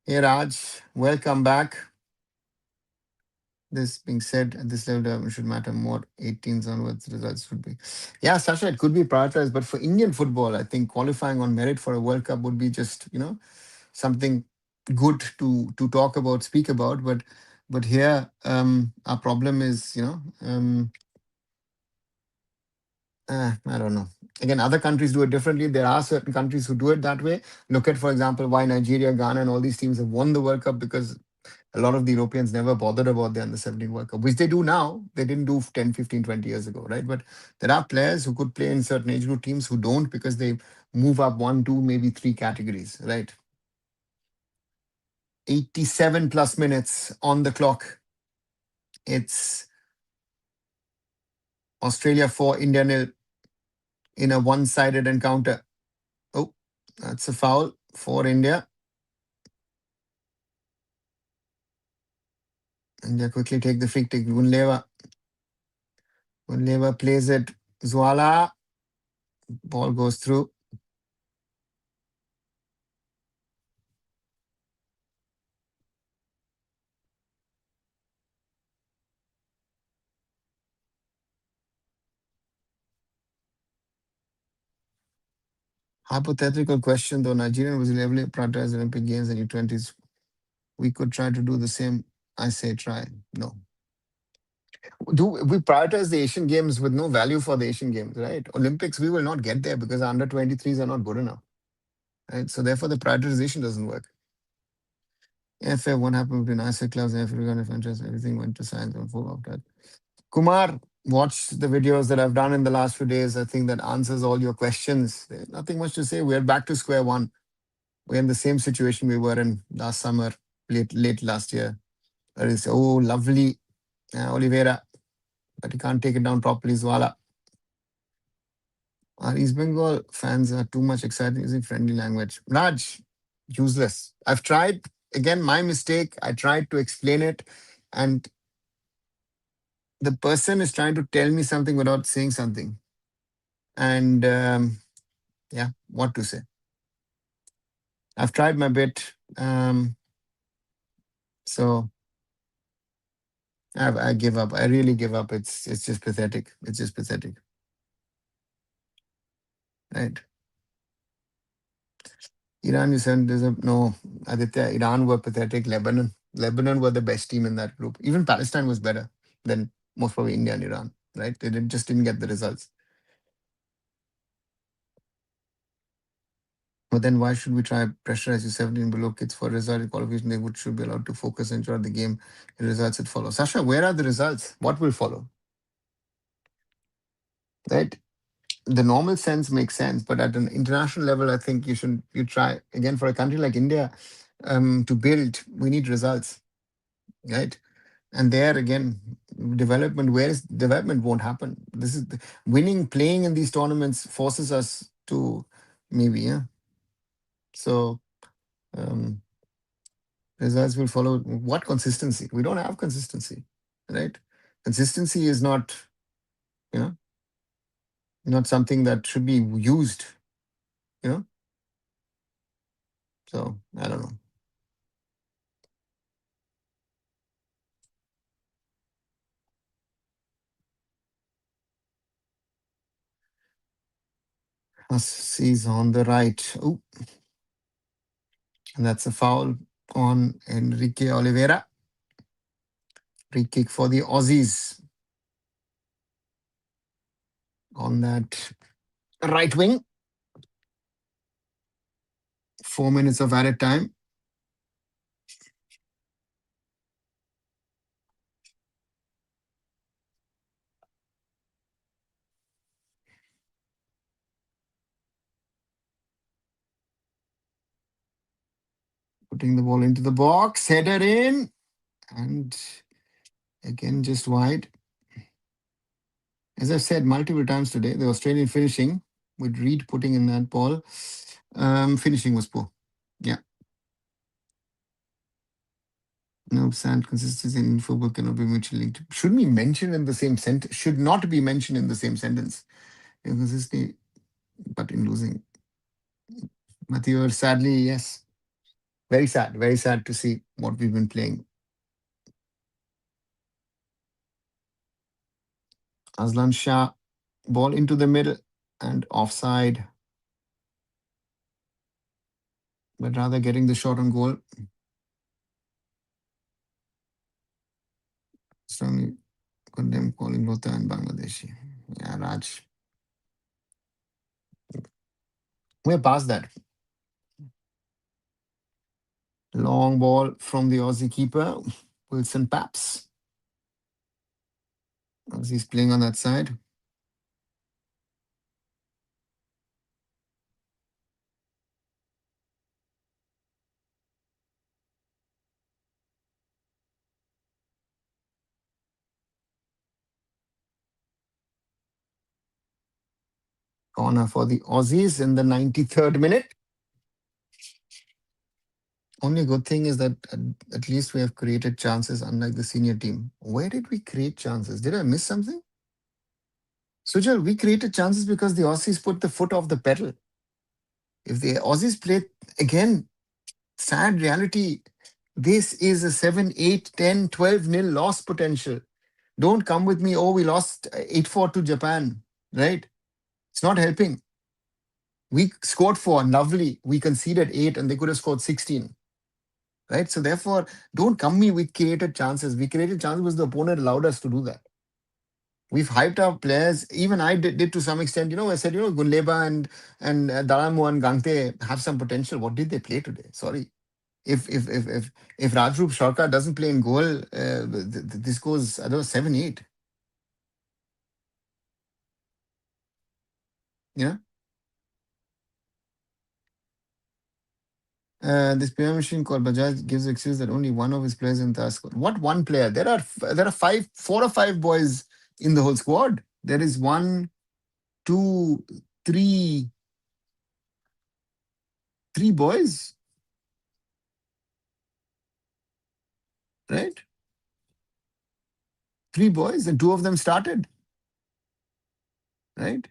A: Hey Raj, welcome back. This being said, at this level, it should matter more. 18s onwards, results would be. Yeah, Sasha, it could be prioritized, but for Indian football, I think qualifying on merit for a World Cup would be just, something good to talk about, speak about. But here, our problem is, I don't know. Again, other countries do it differently. There are certain countries who do it that way. Look at, for example, why Nigeria, Ghana, and all these teams have won the World Cup because a lot of the Europeans never bothered about the under-17 World Cup, which they do now. They didn't do 10, 15, 20 years ago, right? But there are players who could play in certain age group teams who don't because they move up one, two, maybe three categories, right? 87 plus minutes on the clock. It's Australia 4, India 0 in a one-sided encounter. Oh, that's a foul for India. India quickly take the free kick. Gunleva plays it. Zwala. Ball goes through. Hypothetical question though. Nigeria was heavily prioritized Olympic Games and U20s. We could try to do the same. I say try. No. Do we prioritize the Asian Games with no value for the Asian Games, right? Olympics, we will not get there because our under 23s are not good enough. Right? So therefore the prioritization doesn't work. AFF, what happened between ISA clubs and African franchise? Everything went to science and full of that. Kumar, watch the videos that I've done in the last few days. I think that answers all your questions. There's nothing much to say. We're back to square one. We're in the same situation we were in last summer, late last year. Where it's, oh, lovely Oliveira, but he can't take it down properly. Zwala. Our East Bengal fans are too much excited using friendly language. Raj, useless. I've tried. Again, my mistake. I tried to explain it, and the person is trying to tell me something without saying something. And yeah, what to say? I've tried my bit. So I give up. I really give up. It's just pathetic. It's just pathetic. Right. Iran, you said there's a no, Aditya, Iran were pathetic. Lebanon were the best team in that group. Even Palestine was better than most probably India and Iran. Right. They just didn't get the results. But then why should we try pressurize U17 below kids for result qualification? They should be allowed to focus and enjoy the game. The results that follow. Sasha, where are the results? What will follow? Right. The normal sense makes sense, but at an international level, I think you try again for a country like India to build. We need results, right? And there again, development won't happen. This is winning, playing in these tournaments forces us to maybe, yeah. So results will follow. What consistency? We don't have consistency, right? Consistency is not, not something that should be used, you know. So I don't know. He's on the right. Oh, and that's a foul on Enrique Oliveira. Free kick for the Aussies on that right wing. 4 minutes of added time. Putting the ball into the box, header in, and again just wide. As I've said multiple times today, the Australian finishing with Reed putting in that ball, finishing was poor. Yeah. No, sound consistency in football cannot be mutually linked. Should be mentioned in the same sentence. Should not be mentioned in the same sentence. Inconsistency, but in losing. Matthew, sadly, yes. Very sad. Very sad to see what we've been playing. Aslan Shah, ball into the middle and offside. But rather getting the shot on goal. Strongly condemn calling Lota and Bangladeshi. Yeah, Raj. We're past that. Long ball from the Aussie keeper, Wilson Paps. As he's playing on that side. Corner for the Aussies in the 93rd minute. Only good thing is that at least we have created chances, unlike the senior team. Where did we create chances? Did I miss something? Sujal, we created chances because the Aussies put the foot off the pedal. If the Aussies play again, sad reality, this is a 7, 8, 10, 12 nil loss potential. Don't come with me, oh, we lost 8-4 to Japan, right? It's not helping. We scored 4, lovely. We conceded 8 and they could have scored 16. Right? So therefore, don't come me with created chances. We created chances because the opponent allowed us to do that. We've hyped our players. Even I did to some extent. I said, Gunleba and Dalamu and Gangte have some potential. What did they play today? Sorry. If Rajrup Sharka doesn't play in goal, this goes, I don't know, 7-8. Yeah. This player machine called Bajaj gives excuse that only one of his players in the squad. What one player? There are 4 or 5 boys in the whole squad. There is 1, 2, 3, 3 boys, right? 3 boys, and 2 of them started, right?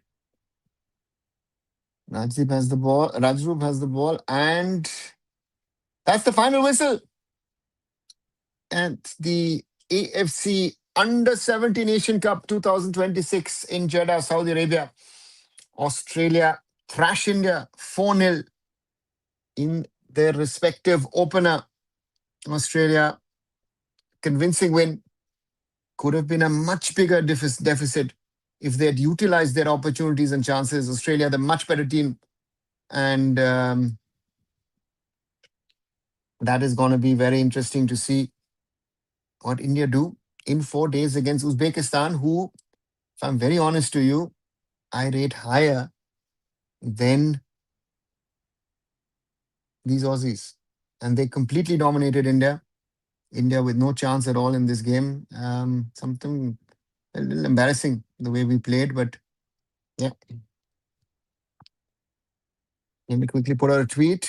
A: Rajdeep has the ball. Rajroop has the ball, and that's the final whistle. And the AFC U17 Asian Cup 2026 in Jeddah, Saudi Arabia. Australia thrash India 4-0 in their respective opener. Australia, convincing win. Could have been a much bigger deficit if they had utilized their opportunities and chances. Australia, the much better team. And that is going to be very interesting to see what India do in 4 days against Uzbekistan, who, if I'm very honest to you, I rate higher than these Aussies. And they completely dominated India. India with no chance at all in this game. Something a little embarrassing the way we played, but yeah. Let me quickly put out a tweet.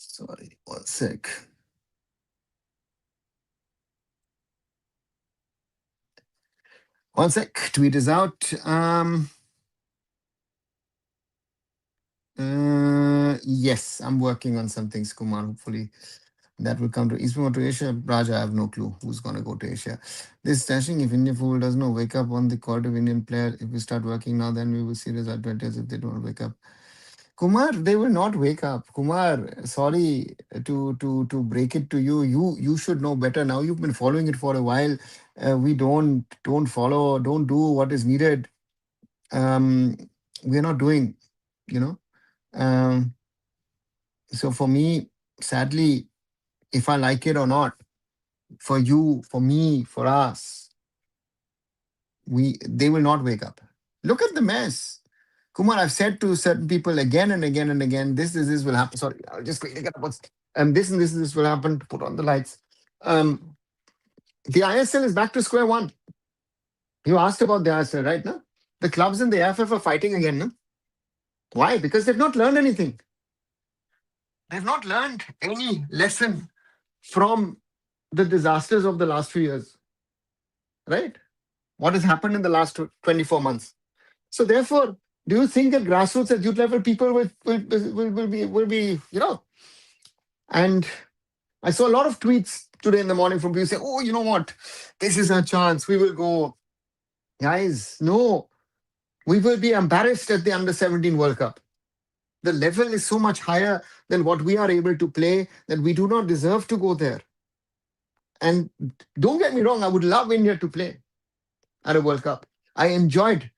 A: Sorry, one sec. One sec. Tweet is out. Yes, I'm working on some things, Kumar. Hopefully that will come to East Bengal to Asia. Raj, I have no clue who's going to go to Asia. This stashing, if Indian football does not wake up on the quality of Indian player, if we start working now, then we will see result 20s if they don't wake up. Kumar, they will not wake up. Kumar, sorry to break it to you. You should know better now. You've been following it for a while. We don't follow, don't do what is needed. Um, we're not doing, you know. Um, so for me, sadly, if I like it or not, for you, for me, for us, they will not wake up. Look at the mess. Kumar, I've said to certain people again and again and again, this will happen. Sorry, I'll just quickly get up what's this and this will happen. Put on the lights. Um, the ISL is back to square one. You asked about the ISL, right? No? The clubs in the AFF are fighting again, no? Why? Because they've not learned anything. They've not learned any lesson from the disasters of the last few years, right? What has happened in the last 24 months. So therefore, do you think at grassroots, at youth level, people will be, and I saw a lot of tweets today in the morning from people saying, oh, you know what? This is our chance. We will go. Guys, no. We will be embarrassed at the under 17 World Cup. The level is so much higher than what we are able to play that we do not deserve to go there. And don't get me wrong, I would love India to play at a World Cup. I enjoyed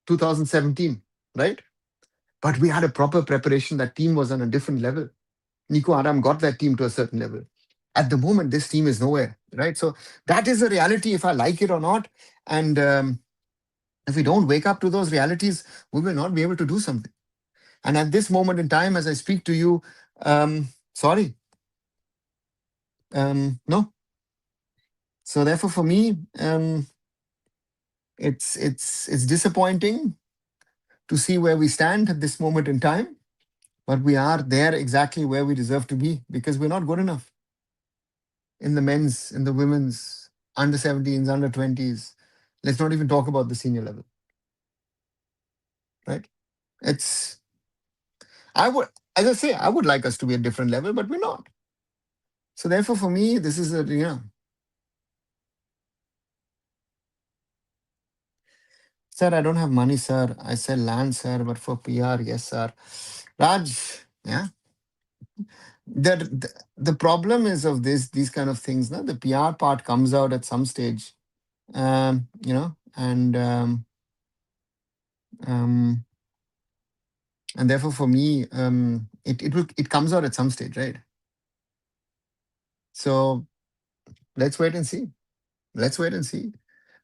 A: 2017, right? But we had a proper preparation. That team was on a different level. Nico Adam got that team to a certain level. At the moment, this team is nowhere, right? So that is the reality, if I like it or not. And if we don't wake up to those realities, we will not be able to do something. And at this moment in time, as I speak to you, sorry, no. So therefore, for me, it's disappointing to see where we stand at this moment in time, but we are there exactly where we deserve to be because we're not good enough in the men's, in the women's, under 17s, under 20s. Let's not even talk about the senior level, right? It's, I would, as I say, I would like us to be at different level, but we're not. So therefore, for me, this is sir, I don't have money, sir. I sell land, sir, but for PR, yes, sir. Raj, yeah. The problem is of these kind of things, no? The PR part comes out at some stage, um, and therefore for me, it comes out at some stage, right? So let's wait and see. Let's wait and see.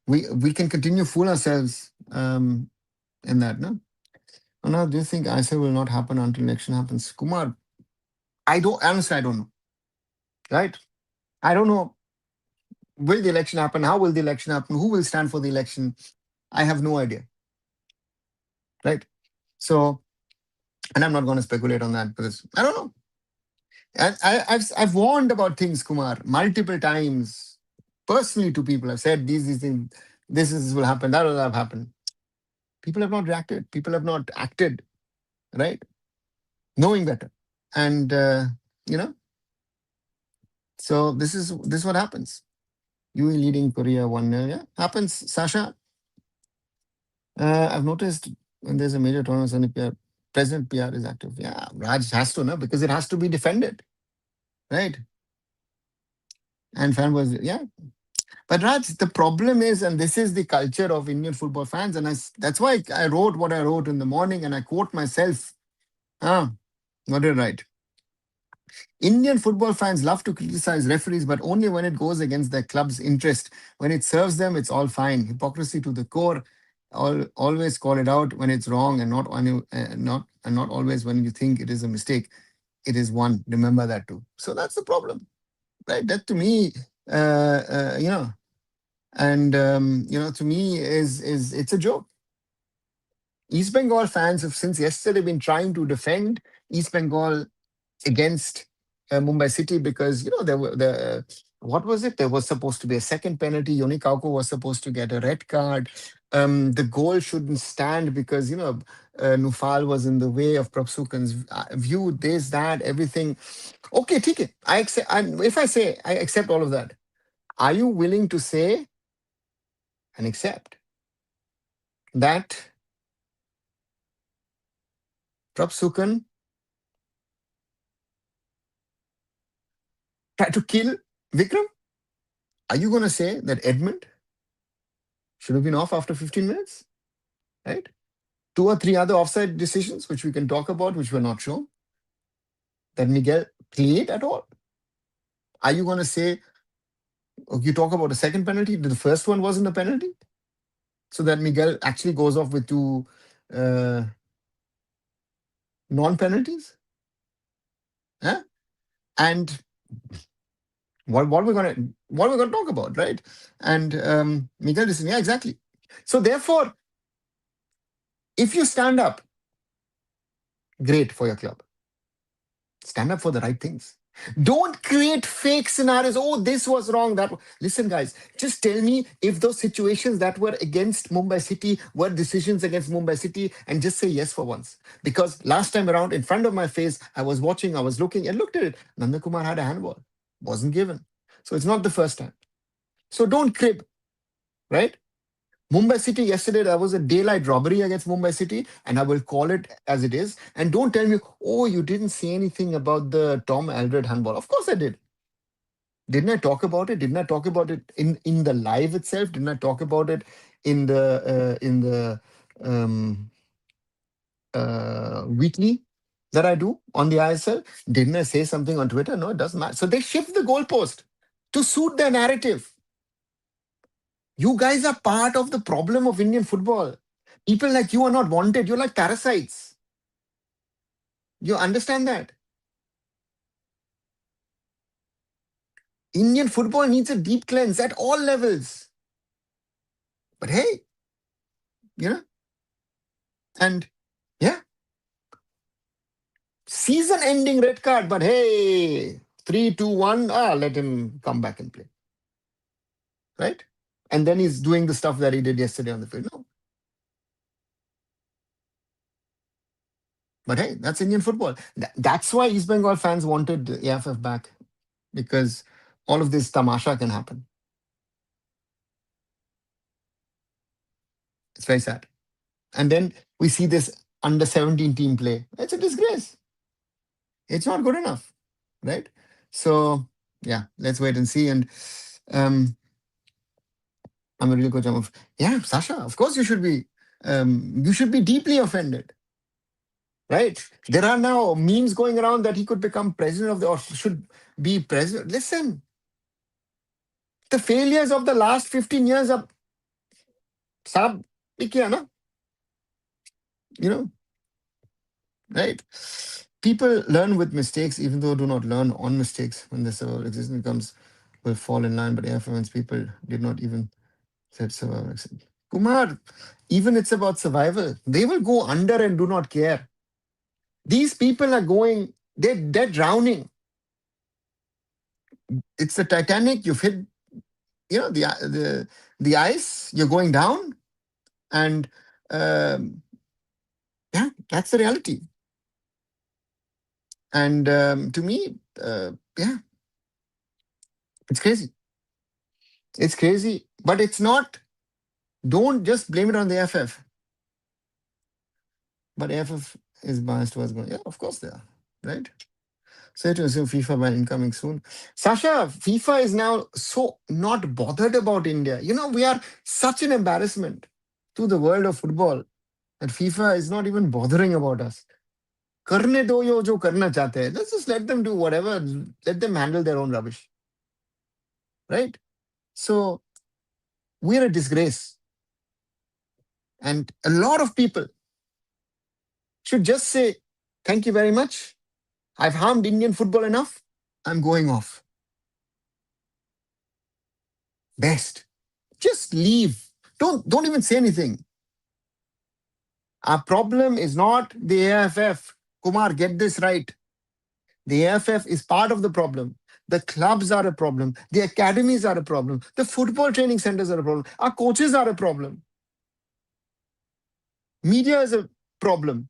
A: We can continue fool ourselves in that, no? Oh, no, do you think ISA will not happen until election happens? Kumar, I don't honestly I don't know. Right? I don't know. Will the election happen? How will the election happen? Who will stand for the election? I have no idea. Right? So, and I'm not going to speculate on that because I don't know. I've warned about things, Kumar, multiple times, personally to people. I've said these things, this will happen, that will have happened. People have not reacted. People have not acted, right? Knowing better. And you know, so this is what happens. UE leading Korea 1-0. Yeah, happens, Sasha. I've noticed when there's a major tournament, only PR, President PR is active. Yeah, Raj has to know because it has to be defended, right? And fan was, yeah. But Raj, the problem is, and this is the culture of Indian football fans, and that's why I wrote what I wrote in the morning, and I quote myself. What did I write? Indian football fans love to criticize referees, but only when it goes against their club's interest. When it serves them, it's all fine. Hypocrisy to the core. Always call it out when it's wrong, and not always when you think it is a mistake. It is one. Remember that too. So that's the problem, right? That to me, and to me is it's a joke. East Bengal fans have since yesterday been trying to defend East Bengal against Mumbai City, because there were what was it? There was supposed to be a second penalty. Yoni Kauko was supposed to get a red card. The goal shouldn't stand because Nufal was in the way of Prabsukan's view. This, that, everything. Okay, okay. I accept. And if I say I accept all of that, are you willing to say and accept that Prabsukan tried to kill Vikram? Are you going to say that Edmund should have been off after 15 minutes? Right? Two or three other offside decisions, which we can talk about, which were not shown, that Miguel played at all. Are you going to say, you talk about a second penalty, the first one wasn't a penalty? So that Miguel actually goes off with two non-penalties? Huh? And what we're gonna talk about, right? And Miguel is saying, yeah, exactly. So therefore, if you stand up, great for your club. Stand up for the right things. Don't create fake scenarios. Oh, this was wrong. Listen, guys, just tell me if those situations that were against Mumbai City were decisions against Mumbai City, and just say yes for once. Because last time around, in front of my face, I was watching, I was looking, and looked at it. Nandakumar had a handball. Wasn't given. So it's not the first time. So don't crib, right? Mumbai City yesterday, there was a daylight robbery against Mumbai City, and I will call it as it is. And don't tell me, oh, you didn't say anything about the Tom Alred handball. Of course I did. Didn't I talk about it? Didn't I talk about it in the live itself? Didn't I talk about it in the um, weekly that I do on the ISL? Didn't I say something on Twitter? No, it doesn't matter. So they shift the goalpost to suit their narrative. You guys are part of the problem of Indian football. People like you are not wanted. You're like parasites. You understand that? Indian football needs a deep cleanse at all levels. But hey, and yeah, season ending red card. But hey, 3-2-1, let him come back and play. Right? And then he's doing the stuff that he did yesterday on the field. No. But hey, that's Indian football. That's why East Bengal fans wanted AFF back, because all of this tamasha can happen. It's very sad. And then we see this under 17 team play. It's a disgrace. It's not good enough. Right? So, yeah, let's wait and see. And I'm a real coach. Yeah, Sasha, of course you should be deeply offended. Right? There are now memes going around that he could become president of or should be president. Listen, the failures of the last 15 years are sab kiya na? Right? People learn with mistakes, even though do not learn on mistakes. When the survival existence comes, will fall in line. But AFM's people did not even said survival. Kumar, even it's about survival. They will go under and do not care. These people are going, they're drowning. It's the Titanic. You've hit, the ice. You're going down, and yeah, that's the reality. And to me, yeah, it's crazy. It's crazy, but it's not. Don't just blame it on the AFF. But AFF is biased towards going. Yeah, of course they are, right? Say to assume FIFA ban incoming soon. Sasha, FIFA is now so not bothered about India. We are such an embarrassment to the world of football that FIFA is not even bothering about us. Karne do yo jo karna chahte hai. Let's just let them do whatever. Let them handle their own rubbish. Right? So we're a disgrace. And a lot of people should just say, thank you very much. I've harmed Indian football enough. I'm going off. Best. Just leave. Don't even say anything. Our problem is not the AFF. Kumar, get this right. The AFF is part of the problem. The clubs are a problem. The academies are a problem. The football training centers are a problem. Our coaches are a problem. Media is a problem.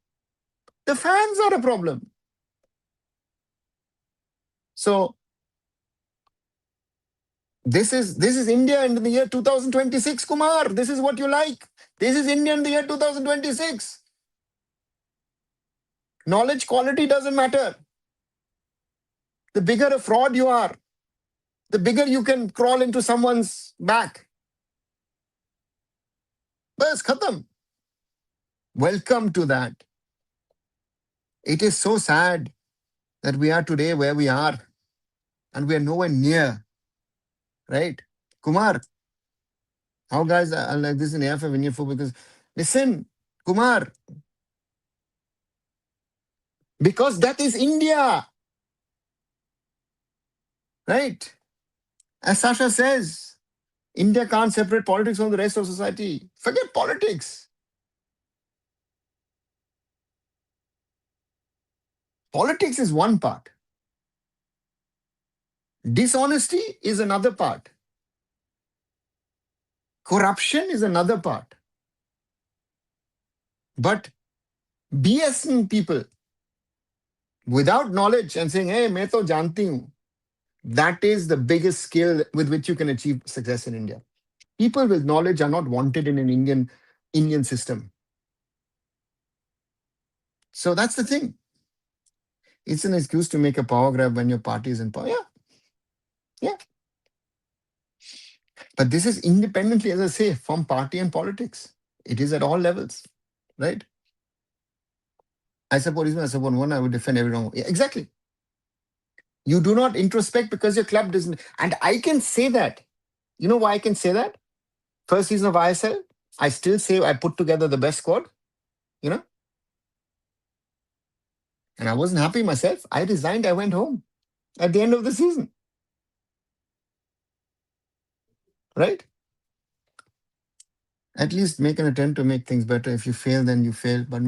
A: The fans are a problem. So this is India in the year 2026, Kumar. This is what you like. This is India in the year 2026. Knowledge quality doesn't matter. The bigger a fraud you are, the bigger you can crawl into someone's back. Bas, khatam. Welcome to that. It is so sad that we are today where we are and we are nowhere near, right? Kumar, how guys are like this in AFF Indian football? Because listen, Kumar, because that is India, right? As Sasha says, India can't separate politics from the rest of society. Forget politics. Politics is one part. Dishonesty is another part. Corruption is another part. But BSing people without knowledge and saying, hey, main to janti hu, that is the biggest skill with which you can achieve success in India. People with knowledge are not wanted in an Indian system. So that's the thing. It's an excuse to make a power grab when your party is in power. Yeah. But this is independently, as I say, from party and politics. It is at all levels, right? I support Islam, I support one, I would defend everyone. Yeah, exactly. You do not introspect because your club doesn't. And I can say that. You know why I can say that? First season of ISL, I still say I put together the best squad, you know? And I wasn't happy myself. I resigned, I went home at the end of the season. Right? At least make an attempt to make things better. If you fail, then you fail. But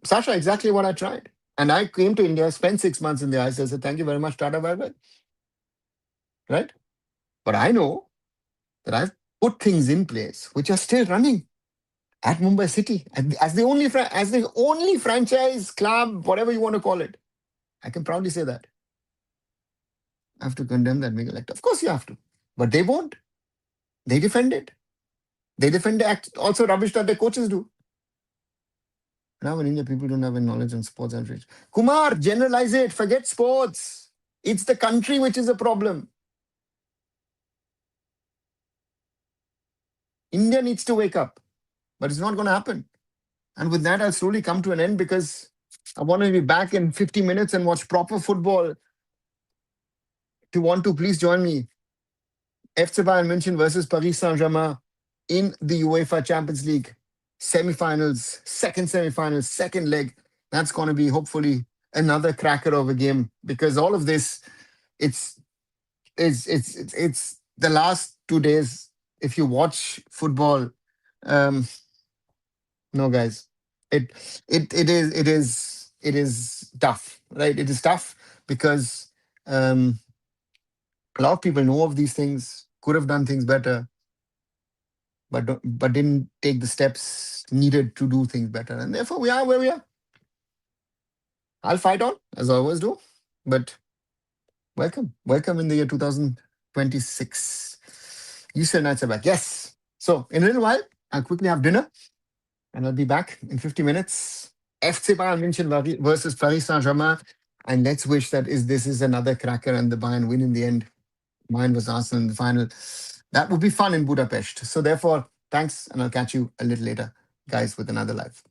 A: Sasha, exactly what I tried. And I came to India, spent 6 months in the ISL, said, thank you very much, Tata, bye bye. Right? But I know that I've put things in place which are still running at Mumbai City as the only franchise club, whatever you want to call it. I can proudly say that. I have to condemn that being elected. Of course you have to. But they won't. They defend it. They defend the act, also rubbish that their coaches do. Now in India, people don't have any knowledge on sports outreach. Kumar, generalize it. Forget sports. It's the country which is a problem. India needs to wake up. But it's not going to happen. And with that, I'll slowly come to an end because I want to be back in 50 minutes and watch proper football. If you want to, please join me. FC Bayern München versus Paris Saint-Germain in the UEFA Champions League semi-finals, second leg. That's going to be hopefully another cracker of a game because all of this, it's the last 2 days. If you watch football, no guys, it is tough, right? It is tough because a lot of people know of these things, could have done things better, but didn't take the steps needed to do things better. And therefore, we are where we are. I'll fight on, as I always do. But welcome in the year 2026. You said nights are back. Yes. So in a little while, I'll quickly have dinner. And I'll be back in 50 minutes. FC Bayern München versus Paris Saint-Germain. And let's wish that this is another cracker and the Bayern win in the end. Mine was Arsenal in the final. That would be fun in Budapest. So therefore, thanks, and I'll catch you a little later, guys, with another live.